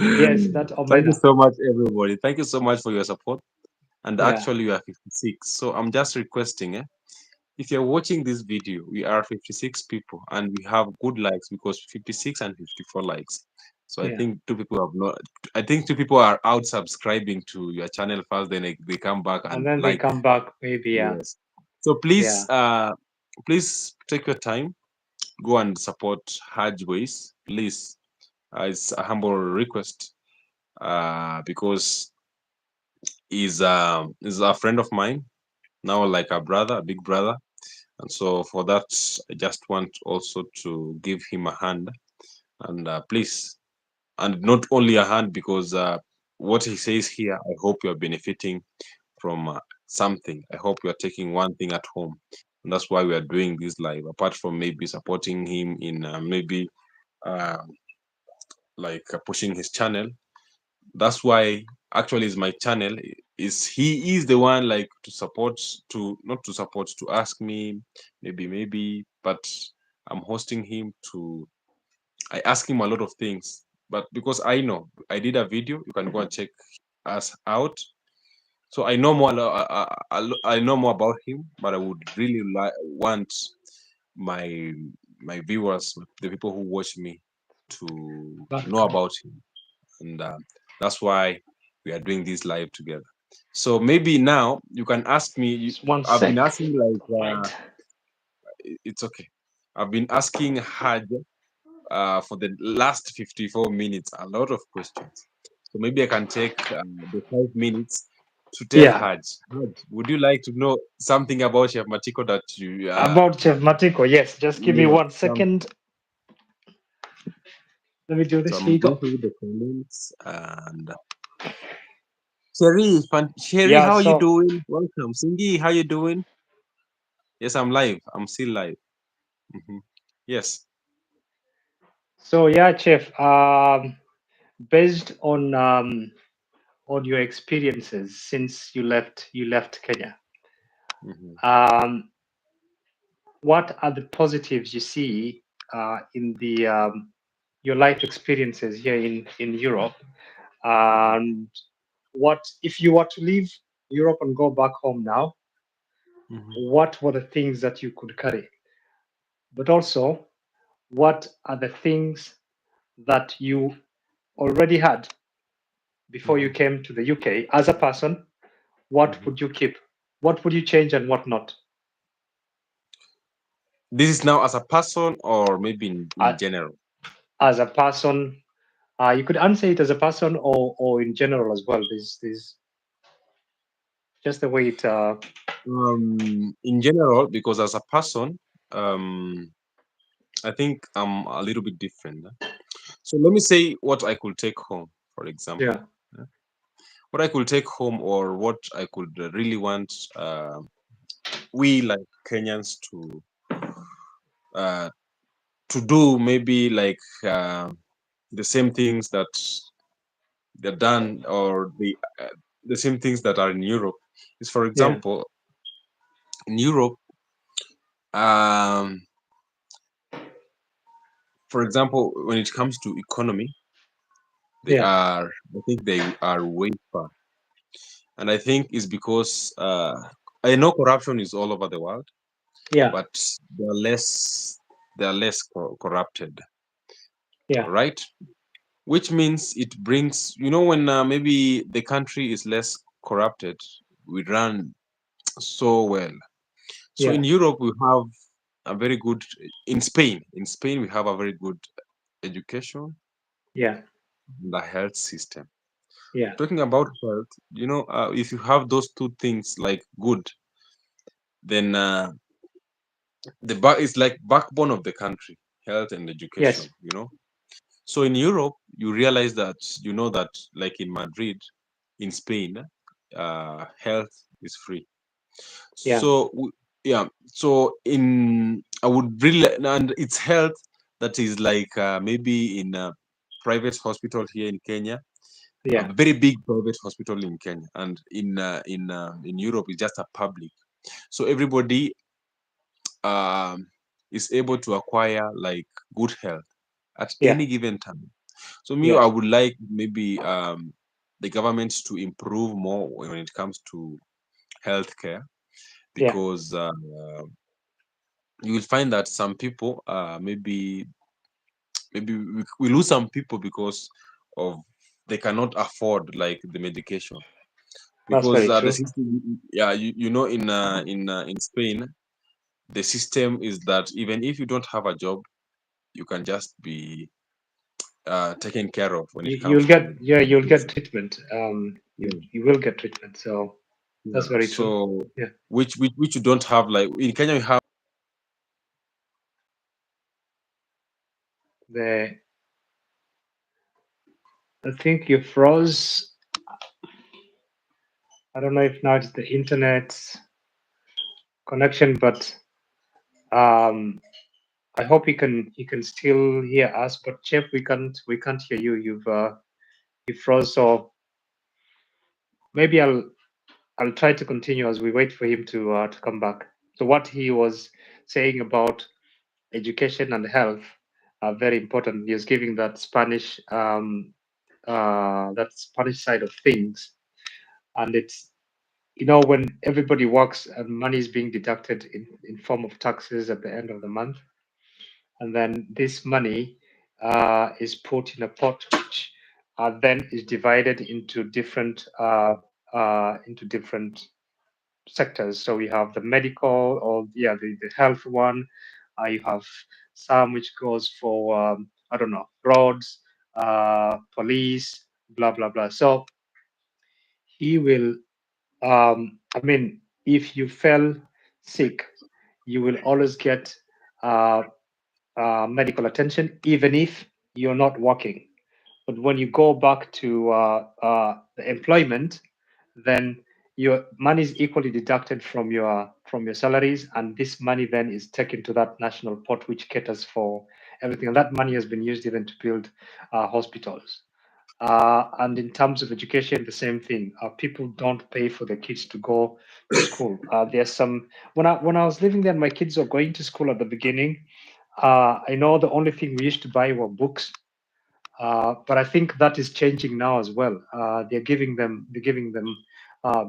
Yes, that's Thank you Omena. so much, everybody. Thank you so much for your support. And Yeah. actually, we are 56. So I'm just requesting, if you're watching this video, we are 56 people and we have good likes because 56 and 54 likes. So I Yeah. think two people have not. I think two people are out subscribing to your channel first, then they come back And and then they like. come back, maybe. Yeah. Yes. So please, Yeah. please take your time, go and support Hajways, please. It's a humble request, because he's a friend of mine now, like a brother, a big brother, and so for that, I just want also to give him a hand, and please, and not only a hand, because what he says here, I hope you are benefiting from something. I hope you are taking one thing at home. And that's why we are doing this live. Apart from maybe supporting him in maybe uh, like pushing his channel. That's why actually is my channel. Is he is the one like to support, to not to support, to ask me maybe, but I'm hosting him to. I ask him a lot of things, but because I know I did a video, you can go and check us out. So I know more. I know more about him, but I would really want my viewers, the people who watch me, to know Welcome. about him, and that's why we are doing this live together. So maybe now you can ask me. Just one I've been sec. asking like Right. it's okay. I've been asking Haj for the last 54 minutes a lot of questions. So maybe I can take the 5 minutes to tell Yeah. Haj. Haj, would you like to know something about Chef Matiko that you About Chef Matiko, yes. Just give me yeah, one second. Let me do so this. Here I'm you going go. to read the comments and Sherry, Sherry, Yeah. how are you So doing? Welcome. Singi, how you doing? Yes, I'm live. I'm still live. Hmm. Yes. yeah, Chef. Based on your experiences since you left Kenya, Hmm. um, what are the positives you see in the your life experiences here in Europe? And what if you were to leave Europe and go back home now? Hmm. What were the things that you could carry? But also, what are the things that you already had before you Hmm. came to the UK as a person? What Hmm. would you keep? What would you change and what not? This is now as a person or maybe in Uh, general. as a person, you could answer it as a person or in general as well. There's just the way it. In general, because as a person, um, I think I'm a little bit different. So let me say what I could take home, for example. Yeah. Yeah. What I could take home, or what I could really want we like Kenyans uh, to do, maybe like the same things that they're done, or the same things that are in Europe. Is, for Yeah. example, in Europe, um, for example, when it comes to economy, they Yeah. are, I think they are way far. And I think it's because I know corruption is all over the world, Yeah. but they're less corrupted, Yeah. right? Which means it brings, when maybe the country is less corrupted, we run so well. So Yeah. in Europe, we have a very good, in Spain, we have a very good education Yeah. and a health system. Yeah. Talking about health, if you have those two things like good, then is like backbone of the country, health and Yes. education. So in Europe, you realize that, that like in Madrid, in Spain, health is free. Yeah. So yeah, so in I would really, and it's health that is like maybe in a private hospital here in Kenya, a Yeah. very big private hospital in Kenya, and in Europe it's just a public. So everybody um, is able to acquire like good health at Yeah. any given time. So me, Yeah. I would like maybe the government to improve more when it comes to healthcare, Yeah. because you will find that some people maybe we lose some people because of they cannot afford like the medication, That's because very the true. system, yeah, in Spain, the system is that even if you don't have a job, you can just be taken care of when it You'll comes get, to yeah, you'll get medicine. treatment. Yeah, You will get treatment. So yeah. that's very true. So Yeah. which you don't have, like in Kenya, you have. The I think you froze. I don't know if now it's the internet connection, but um, I hope you can still hear us. But Jeff, we can't hear you. You froze. So maybe I'll try to continue as we wait for him to come back. So what he was saying about education and health are very important. He was giving that Spanish side of things, and it's when everybody works and money is being deducted in form of taxes at the end of the month, and then this money is put in a pot which then is divided into different sectors. So we have the medical, or yeah, the health one. You have some which goes for I don't know, roads, police, blah blah blah. So he will. I mean, if you fell sick, you will always get uh, medical attention, even if you're not working. But when you go back to the employment, then your money is equally deducted from your salaries, and this money then is taken to that national pot, which caters for everything. And that money has been used even to build hospitals. And in terms of education, the same thing. People don't pay for their kids to go to school. There's some when I was living there, my kids were going to school at the beginning. I know the only thing we used to buy were books, but I think that is changing now as well. They're giving them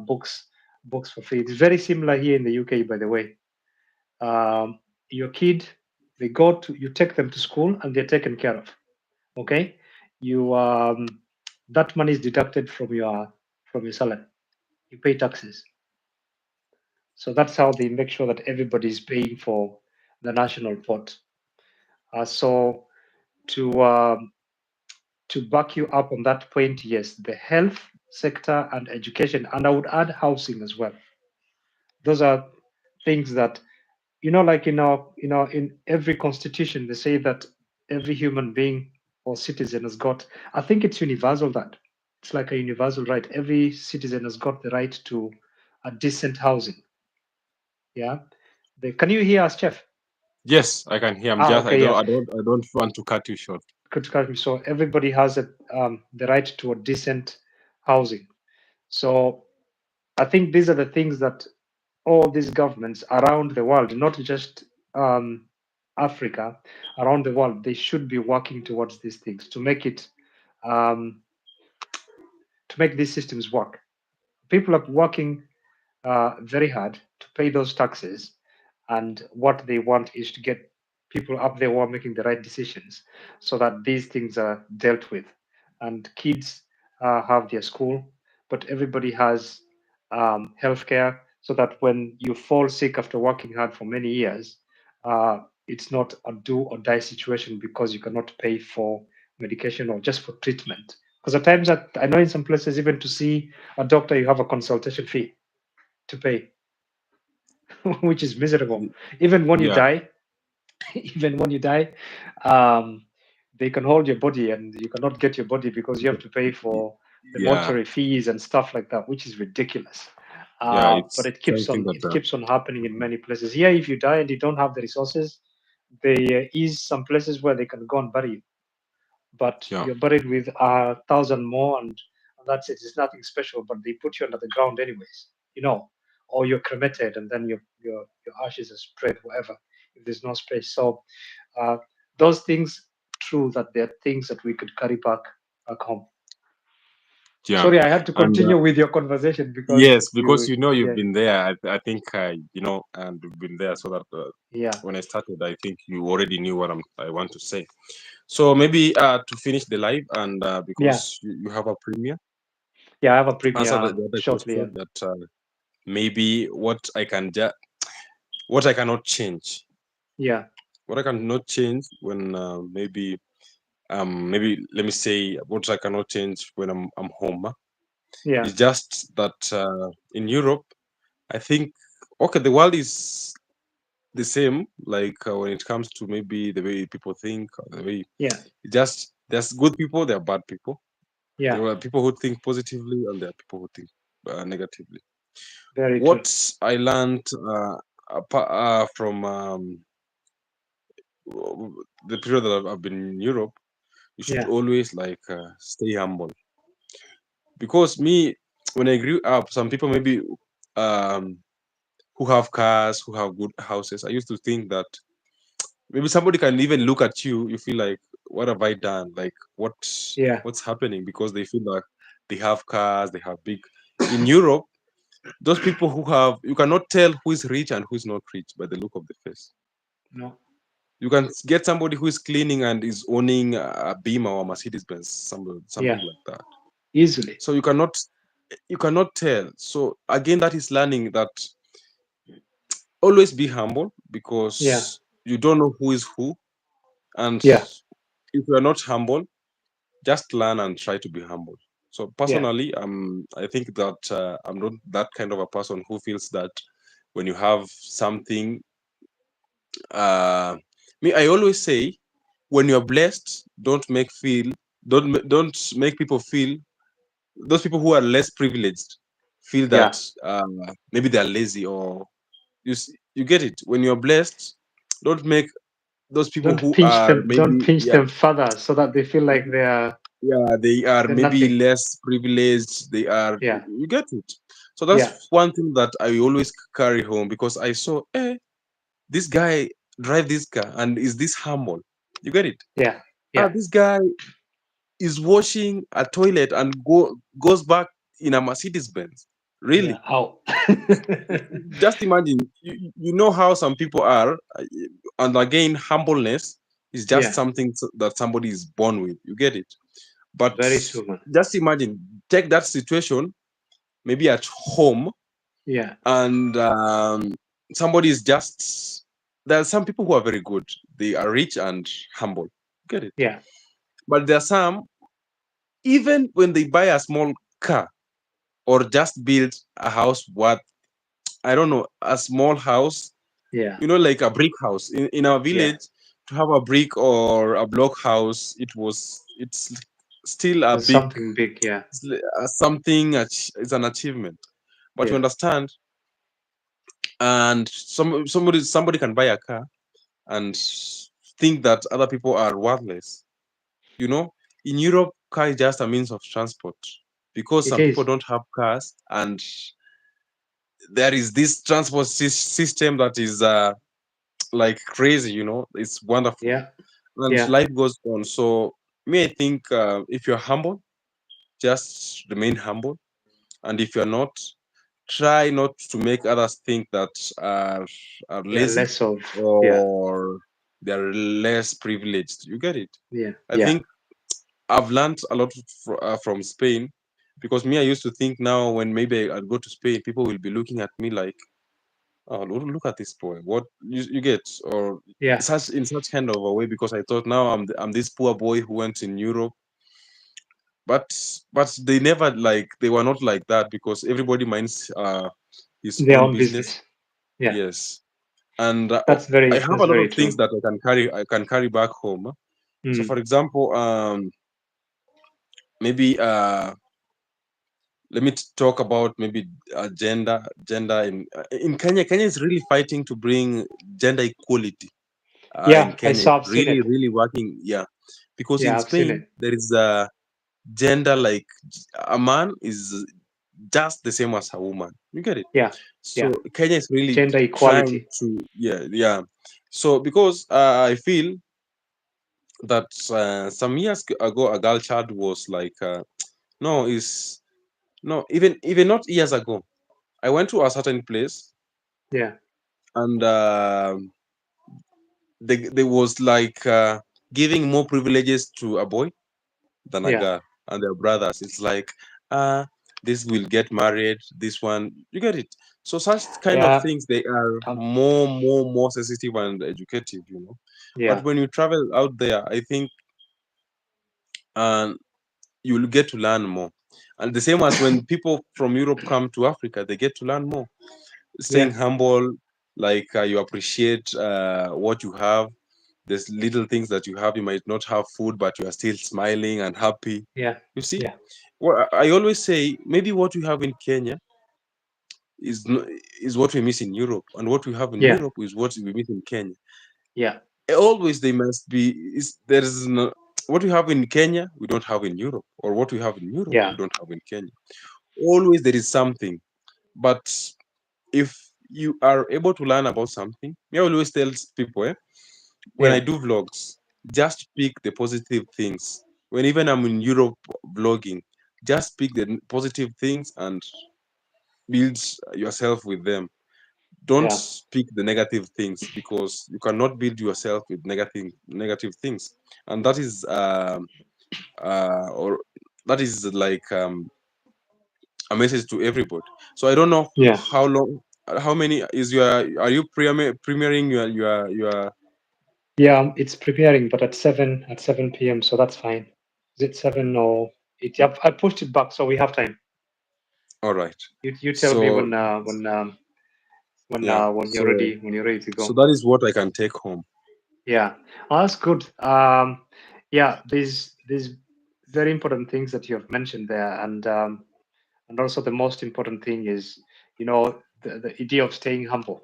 books for free. It's very similar here in the UK, by the way. Your kid, you take them to school and they're taken care of. Okay, you that money is deducted from your salary. You pay taxes, so that's how they make sure that everybody is paying for the national pot. So to to back you up on that point, yes, the health sector and education, and I would add housing as well. Those are things that, like in every constitution, they say that every human being or citizen has got. I think it's universal, that it's like a universal right. Every citizen has got the right to a decent housing. Yeah. Can you hear us, Chef? Yes, I can hear. I'm Ah, just okay, yeah. I don't want to cut you short. Good, correct me. So everybody has the right to a decent housing. So I think these are the things that all these governments around the world, not just Africa, around the world, they should be working towards these things um, to make these systems work. People are working very hard to pay those taxes, and what they want is to get people up there who are making the right decisions, so that these things are dealt with, and kids have their school, but everybody has healthcare, so that when you fall sick after working hard for many years, it's not a do or die situation because you cannot pay for medication or just for treatment. Because at times, I know in some places, even to see a doctor, you have a consultation fee to pay, which is miserable. Even when you Yeah, die, even when you die, um, they can hold your body and you cannot get your body because you have to pay for the yeah, mortuary fees and stuff like that, which is ridiculous. yeah. But It's something that it keeps on happening in many places. Here, if you die and you don't have the resources, there is some places where they can go and bury you, but yeah, you're buried with 1,000 more, and that's it. It's nothing special, but they put you under the ground anyways, or you're cremated, and then your ashes are spread wherever if there's no space. So uh, those things, true that they're things that we could carry back home. yeah. Sorry, I had to And continue with your conversation because yes, because you've yeah, been there. I think and you've been there, so that yeah, when I started, I think you already knew what I want to say. So maybe to finish the live, and yeah, because you have a premiere, yeah. I have a to answer premiere the other shortly. Yeah, question, that maybe what I cannot change, yeah, what I cannot change when maybe let me say what I cannot change when I'm home. yeah, It's just that in Europe, I think, okay, the world is the same. Like when it comes to maybe the way people think, or the way yeah, just there's good people, there are bad people. yeah. There are people who think positively, and there are people who think negatively. Very true. What I learned from the period that I've been in Europe, you should Yeah, always like stay humble. Because me, when I grew up, some people maybe um, who have cars, who have good houses, I used to think that maybe somebody can even look at you, you feel like, what have I done? Like yeah. what's happening? Because they feel like they have cars, they have big. In Europe, those people who have, you cannot tell who is rich and who is not rich by the look of the face. No, You can get somebody who is cleaning and is owning a Beamer or Mercedes Benz, yeah, something like that. easily. So you cannot tell. So again, that is learning that always be humble, Yeah, because you don't know who is who, and yeah, if you are not humble, just learn and try to be humble. So Yeah. personally, I think that I'm not that kind of a person who feels that when you have something, uh, me, I always say, when you're blessed, don't make people feel, those people who are less privileged feel that Yeah. maybe they're lazy, or you get it. When you're blessed, don't make those people Don't who pinch are them. Don't maybe, pinch yeah, them further so that they feel like they are they're maybe nothing. less privileged, they are, Yeah. you get it. So Yeah. that's one thing that I always carry home, because I saw, this guy drive this car and is this humble, you get it. Yeah. Yeah. This guy is washing a toilet and goes back in a Mercedes Benz, Yeah. really. Ow. Just imagine, you know how some people are, and again, humbleness is just Yeah. something that somebody is born with, you get it. But Very true, man. just imagine, take that situation, maybe at home, Yeah. and somebody is just, there are some people who are very good, they are rich and humble, get it. Yeah. But there are some, even when they buy a small car, or just build a house, what, I don't know, a small house, Yeah. like a brick house in our Yeah. village. To have a brick or a block house, it's still a There's big, something big. Yeah. something, it's an achievement. But you Yeah. understand, and somebody can buy a car and think that other people are worthless, you know. In Europe, car is just a means of transport, because It some people is. don't have cars, and there is this transport system that is like crazy, it's wonderful, Yeah. and Yeah. life goes on. So me, I think, if you're humble, just remain humble, and if you're not, try not to make others think that are Yeah. lazy, Less of. Yeah. or they're less privileged, you get it. Yeah. I Yeah. think I've learned a lot from Spain, because me, I used to think, now when maybe I'd go to Spain, people will be looking at me like, oh, look at this boy. What you get, or Yeah. such, in such kind of a way, because I thought, now I'm this poor boy who went in Europe. But they never, like, they were not like that, because everybody minds his Their own own business. business. Yeah. Yes, and That's I very. have That's a lot very of things true. that I can carry back home. So, Mm. for example, maybe let me talk about maybe gender in Kenya. Kenya is really fighting to bring gender equality. In Yeah. I Kenya, saw. it's I've seen really, it. really working. Yeah, because in Yeah. I've seen Spain it. there is a gender, like, a man is just the same as a woman. You get it? Yeah. So Yeah. Kenya is really Gender trying equality. to, yeah, yeah. So because I feel that some years ago, a girl child was like, no, is no, even not years ago. I went to a certain place, Yeah. and they was like giving more privileges to a boy than a Yeah. girl, and their brothers. It's like, uh this will get married, this one, you get it. So such kind of Yeah. things, they are Um, more sensitive and educative. But yeah. when you travel out there, I think, uh, you will get to learn more. And the same as when people from Europe come to Africa, they get to learn more. Staying Yeah. humble, like, you appreciate what you have. There's little things that you have. You might not have food, but you are still smiling and happy. Yeah. You see, Yeah. well, I always say, maybe what we have in Kenya is is what we miss in Europe, and what we have in Yeah. Europe is what we miss in Kenya. Yeah. Always they must be. There is no, what we have in Kenya we don't have in Europe, or what we have in Europe we Yeah. don't have in Kenya. Always there is something. But if you are able to learn about something, me, I always tell people, when I Yeah. do vlogs, just pick the positive things. When even I'm in Europe vlogging, just pick the positive things and build yourself with them. Don't Yeah. pick the negative things, because you cannot build yourself with negative things. And that is or that is like a message to everybody. So I don't know Yeah. how long, how many is your, are you premiering your Yeah, it's preparing, but at 7 p.m. So that's fine. Is it 7 or 8? Yep, I pushed it back, so we have time. All right. You tell me So yeah. when you're So ready to so go. that is what I can take home. Yeah, oh, that's good. Yeah, these very important things that you have mentioned there, and also the most important thing is, the idea of staying humble.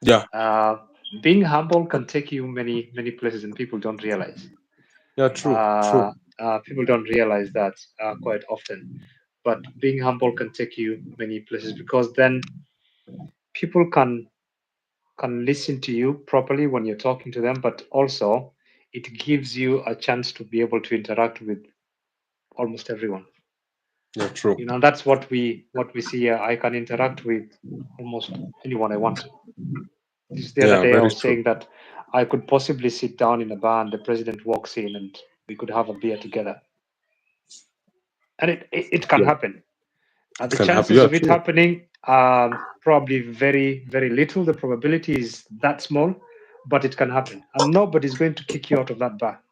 Yeah. Uh, Being humble can take you many places, and people don't realize. Yeah. True. True. Uh, People don't realize that quite often. But being humble can take you many places because then people can listen to you properly when you're talking to them, but also it gives you a chance to be able to interact with almost everyone. Yeah. True. That's what we see here. I can interact with almost anyone I want to. Just the other Yeah. day, I Very was true. saying that I could possibly sit down in a bar and the president walks in and we could have a beer together, and it can Yeah. happen. It The can happen. chances Yeah. of it True. happening probably very little. The probability is that small, but it can happen, and nobody's going to kick you out of that bar.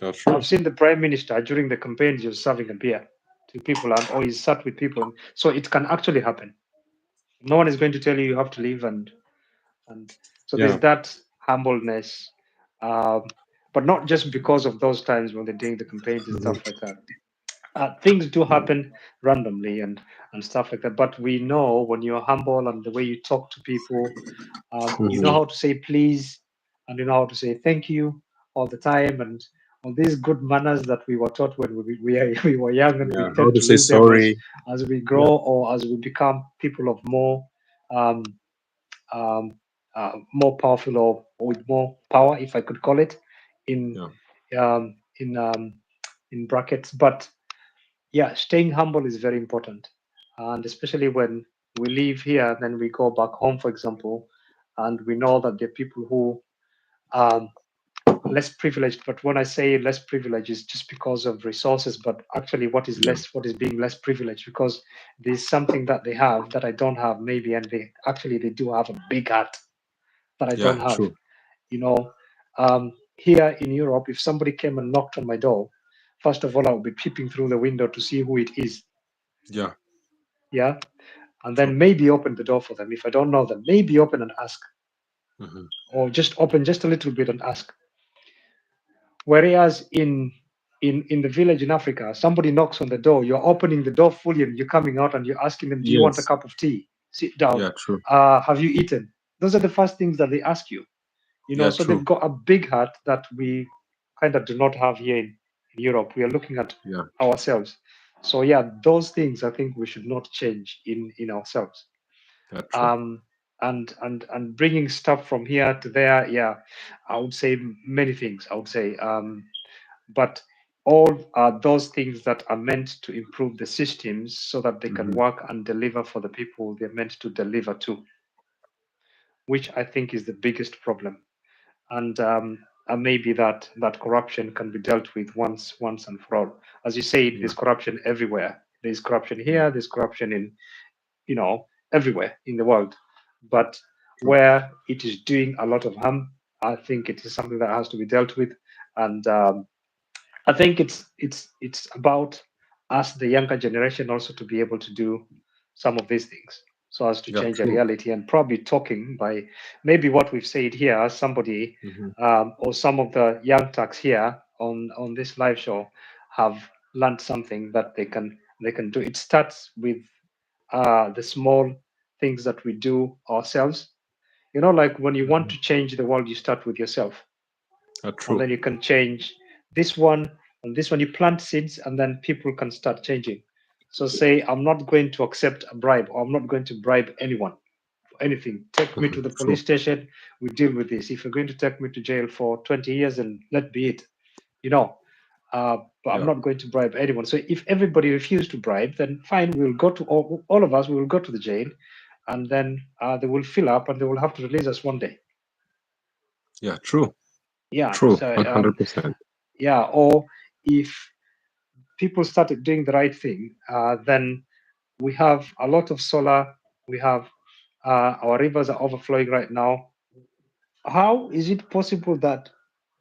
Yeah. True. I've seen the prime minister during the campaigns he was serving a beer to people, and or he's sat with people, and so it can actually happen. No one is going to tell you you have to leave, and so there's Yeah. that humbleness, um, but not just because of those times when they're doing the campaigns and Mhm. stuff like that. Things do happen randomly and stuff like that, but we know when you're humble and the way you talk to people, you know Mhm. how to say please, and you know how to say thank you all the time, and all these good manners that we were taught when we were young, and we Yeah. How tend to to say lose them as sorry? we Yeah. grow or as we become people of um, more powerful, or with more power, if I could call it, in Yeah. um, in brackets. But yeah, staying humble is very important, and especially when we leave here, then we go back home, for example, and we know that there are people who um, are less privileged. But when I say less privileged, is just because of resources. But actually, Yeah. what is being less privileged? Because there's something that they have that I don't have, maybe, and they do have a big heart that I Yeah. don't have. True. You know, here in Europe, if somebody came and knocked on my door, first of all, I would be peeping through the window to see who it is. Yeah. Yeah, and True. then maybe open the door for them. If I don't know them, maybe open and ask, Mhm. or just open just a little bit and ask. Whereas in the village in Africa, somebody knocks on the door, you're opening the door fully, and you're coming out and you're asking them, "Do you want a Yes. cup of tea? Sit down. Yeah. True. Have you eaten?" Those are the first things that they ask you. Yeah. So True. they've got a big heart that we kind of do not have here in Europe. We are looking at Yeah. ourselves. So yeah, those things I think we should not change in ourselves. Yeah. True. um, and bringing stuff from here to there. Yeah, I would say many things. I would say, but all are those things that are meant to improve the systems so that they can Mhm. work and deliver for the people they're meant to deliver to, which I think is the biggest problem. And maybe that corruption can be dealt with once and for all. As you say, Yeah. there's corruption everywhere. There's corruption Yeah. here. There's corruption in everywhere in the world. But True. where it is doing a lot of harm, I think it is something that has to be dealt with. And I think it's about us, the younger generation, also to be able to do some of these things so as to Yeah. change a True. reality, and probably talking by maybe what we've said here, somebody Mhm. or some of the young tucks here on this live show have learned something that they can do. It starts with the small things that we do ourselves. Like when you want Mhm. to change the world, you start with yourself, Yeah. and True. then you can change this one and this one. You plant seeds, and then people can start changing. So say, I'm not going to accept a bribe, or I'm not going to bribe anyone for anything. Take me Mhm. to the True. police station. We deal with this. If you're going to take me to jail for 20 years, then let be it. You know, but I'm Yeah. not going to bribe anyone. So if everybody refused to bribe, then fine, we'll go to all of us. We will go to the jail, and then they will fill up, and they will have to release us one day. Yeah. True. Yeah. True. So 100%. yeah. Or if people started doing the right thing, then we have a lot of solar. We have our rivers are overflowing right now. How is it possible that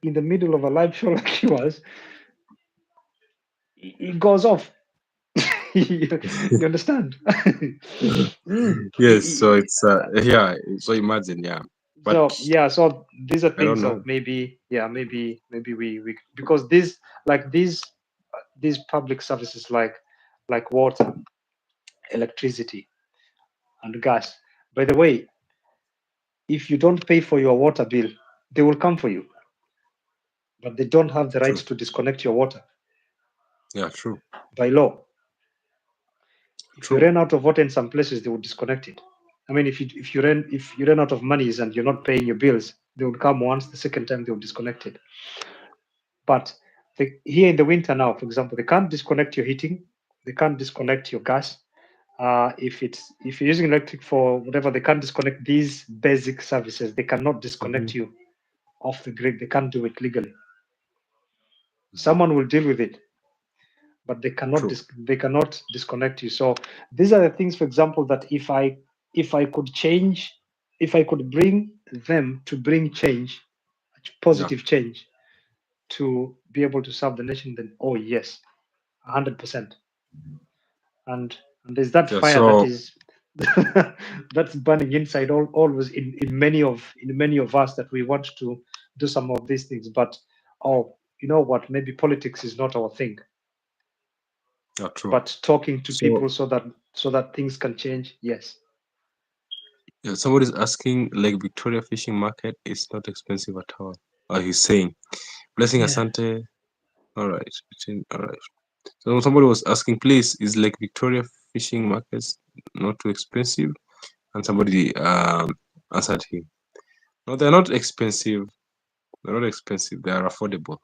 in the middle of a live show like yours, it goes off? you, you understand? Yes, so it's yeah. So imagine, yeah, but So yeah, so these are I don't things that know. maybe, yeah, maybe we because these like these public services like water, electricity, and gas. By the way, if you don't pay for your water bill, they will come for you, but they don't have the right True. to disconnect your water Yeah, true. by law. If you True. ran out of water in some places, they will disconnect it. I mean, if you run out of monies and you're not paying your bills, they will come once. The second time they will disconnect it. But here in the winter now, for example, they can't disconnect your heating, they can't disconnect your gas. If you're using electric for whatever, they can't disconnect these basic services. They cannot Hmm. disconnect you off the grid. They can't do it legally. Hmm. Someone will deal with it, but they cannot True. they cannot disconnect you. So these are the things, for example, that if I could change, if I could bring them to bring change, Yeah. positive change, to be able to serve the nation, then oh yes, 100%. And there's that Yeah. fire that So is that's burning inside always in many of us, that we want to do some of these things, but oh, you know what, maybe politics is not our thing, yeah, true. but talking to So people so that things can change, yes. yeah, somebody's asking, Lake Victoria fishing market is not expensive at all. He's saying, blessing Yeah. Asante. All right. All right. So somebody was asking, please, is Lake Victoria fishing markets not too expensive? And somebody answered him, no, they're not expensive. They're not expensive. They are affordable.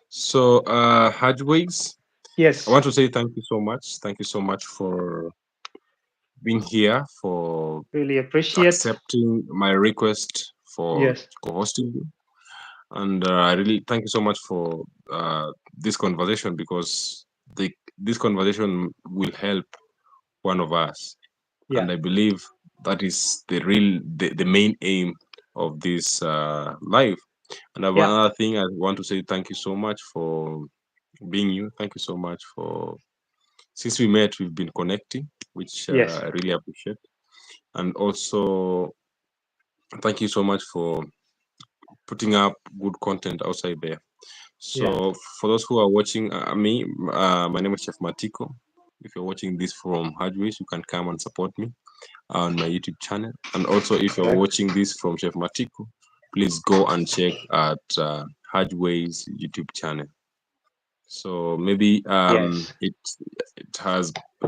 So, Hajways, I Yes, want to say thank you so much. Thank you so much for being here, for really appreciate. accepting my request for Yes, co-hosting you. And I really thank you so much for this conversation, because this conversation will help one of us, yeah, and I believe that is the main aim of this live. And yeah, another thing, I want to say thank you so much for being you. Thank you so much for, since we met, we've been connecting, which yes, I really appreciate. And also thank you so much for putting up good content outside there. yeah. So for those who are watching me, my name is Chef Matiko. If you're watching this from Hardways, you can come and support me on my YouTube channel. And also, if you're Correct. watching this from Chef Matiko, please go and check at Hardways YouTube channel. So maybe Yes. it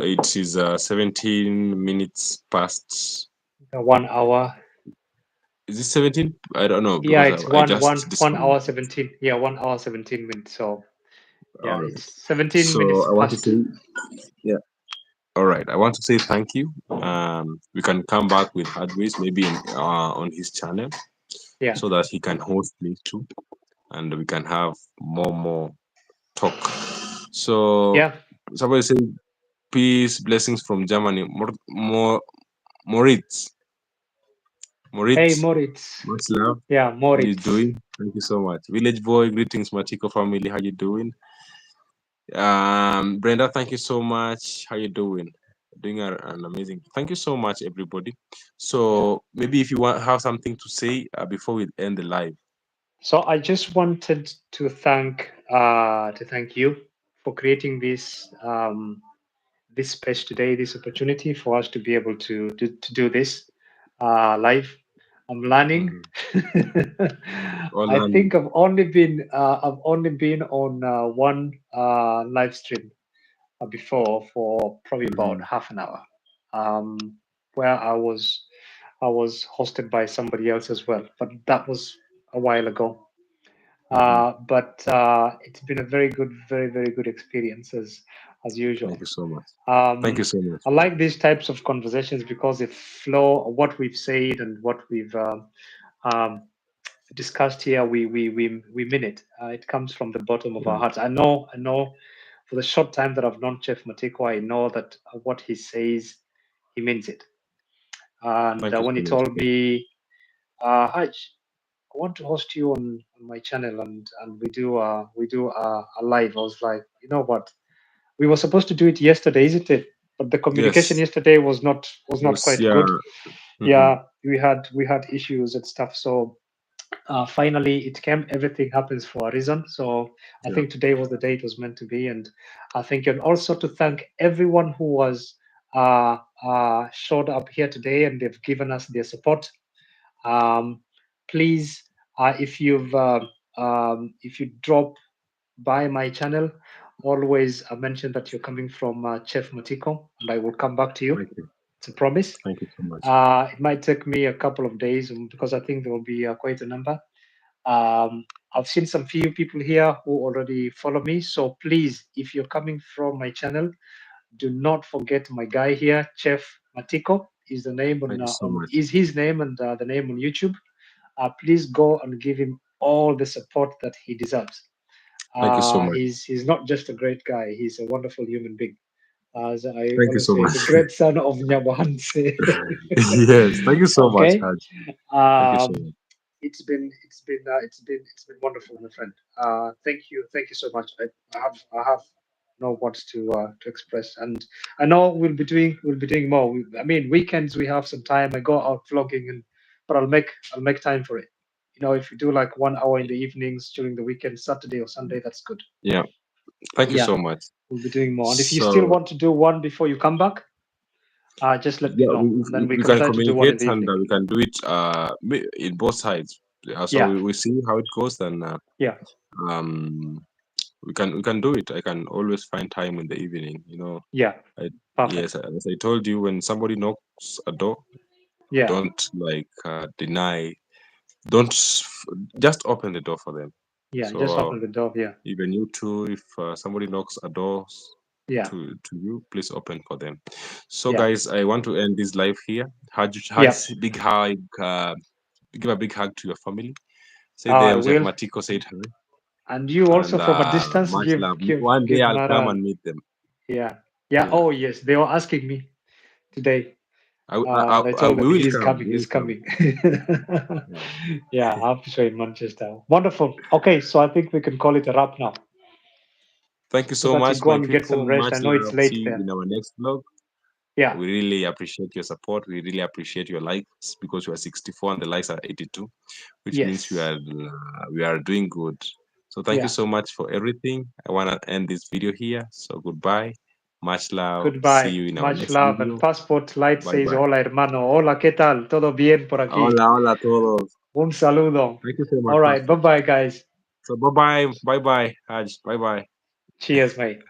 is 17 minutes past. The 1 hour. Is it 17? I don't know, Yeah, because it's I one just one one discovered. hour 17. Yeah, 1 hour 17 minutes. So yeah, All right. it's 17 So minutes I want to past. say, yeah. All right. I want to say thank you. We can come back with Hardways maybe on his channel, Yeah, so that he can host me too, and we can have more talk. So yeah. somebody say peace, blessings from Germany. Moritz, Hey, Moritz, Moritz. much love. Yeah, How you Moritz. doing? Thank you so much. Village boy, greetings, Matiko family. How you doing? Brenda, thank you so much. How you doing? Doing an amazing. Thank you so much, everybody. So maybe if you want have something to say before we end the live. So I just wanted to thank you for creating this space today, this opportunity for us to be able to do this live. I'm learning. Mhm. All I think I've only been on one live stream before for probably about Mhm. half an hour, um, where I was hosted by somebody else as well, but that was a while ago. Mhm. But it's been a very good, very very good experience as Thank usual. you so much. Thank you Um, so much. I like these types of conversations because they flow. What we've said and what we've um, discussed here, we mean it. It comes from the bottom of our Yeah, hearts. I know. For the short time that I've known Chef Matiko, I know that what he says, he means it. And thank you when so he much. told me, Haj, want to host you on my channel, and we do a live. I was like, you know what? We were supposed to do it yesterday, isn't it? But the communication Yes. yesterday was not Was quite yeah. good. Hmm. Yeah, we had issues and stuff. So finally it came. Everything happens for a reason. So I Yeah. think today was the day it was meant to be. And I think, and also to thank everyone who was showed up here today, and they've given us their support. um, Please, if you drop by my channel, always mention that you're coming from Chef Matiko, and I will come back to you. Thank you. It's a promise. Thank you so much. It might take me a couple of days, because I think there will be quite a number. I've seen some few people here who already follow me. So please, if you're coming from my channel, do not forget my guy here, Chef Matiko. Is the name Thank you so on much. is his name, and the name on YouTube. Please go and give him all the support that he deserves. Thank you so much. He's not just a great guy; he's a wonderful human being. As I Thank you always so say, much. the great son of Nyabohanse. Yes. Thank you so much, Okay. Haj. Thank you so Um, much. it's been wonderful, my friend. Thank you so much. I have no words to express, and I know we'll be doing more. I mean, weekends we have some time. I go out vlogging, but I'll make time for it. If you do like 1 hour in the evenings during the weekend, Saturday or Sunday, that's good. Yeah. Thank you Yeah, so much. we'll be doing more. And if you still So want to do one before you come back, just let me yeah, know, and then we we can can try to do one in communicate the and evening. we can do it in both sides. So Yeah, we see how it goes, and yeah, um we can do it. I can always find time in the evening. yeah. I, yes, Perfect. as I told you, when somebody knocks a door, Yeah, don't like deny. Don't just open the door for them. yeah. So Just open the door. Yeah, even you too, if somebody knocks a door yeah, to you, please open for them. So yeah, guys, I want to end this live here. yeah. Big hug. Give a big hug to your family. Say I them Chef will. Matiko said hi, And you and also from a distance much give love. give One day give I'll come Mara. and meet them. Yeah, yeah. Yeah, Oh yes, they were asking me today, and I told we them will he's come. coming. We He's will come. coming. Yeah. Yeah, I have to show in Manchester. Wonderful. Okay, so I think we can call it a wrap now, Thank you so so that you much, go my and get some people. rest. Much I know it's love. See late you there. in our next vlog. Yeah. We really appreciate your support. We really appreciate your likes because you are 64 and the likes are 82, which means Yes. we are doing good. So thank you Yeah. so much for everything. I want to end this video here. So goodbye. Much love. See Goodbye. you in our Much next love. And video. Passport Light Bye says, bye. hola, hermano. Hola, ¿qué tal? ¿Todo bien por aquí? Hola, hola a todos. Un saludo. Thank you so much, All right. Pastor. Bye-bye, guys. So bye bye. Bye bye, Haj. Bye bye. Cheers, mate.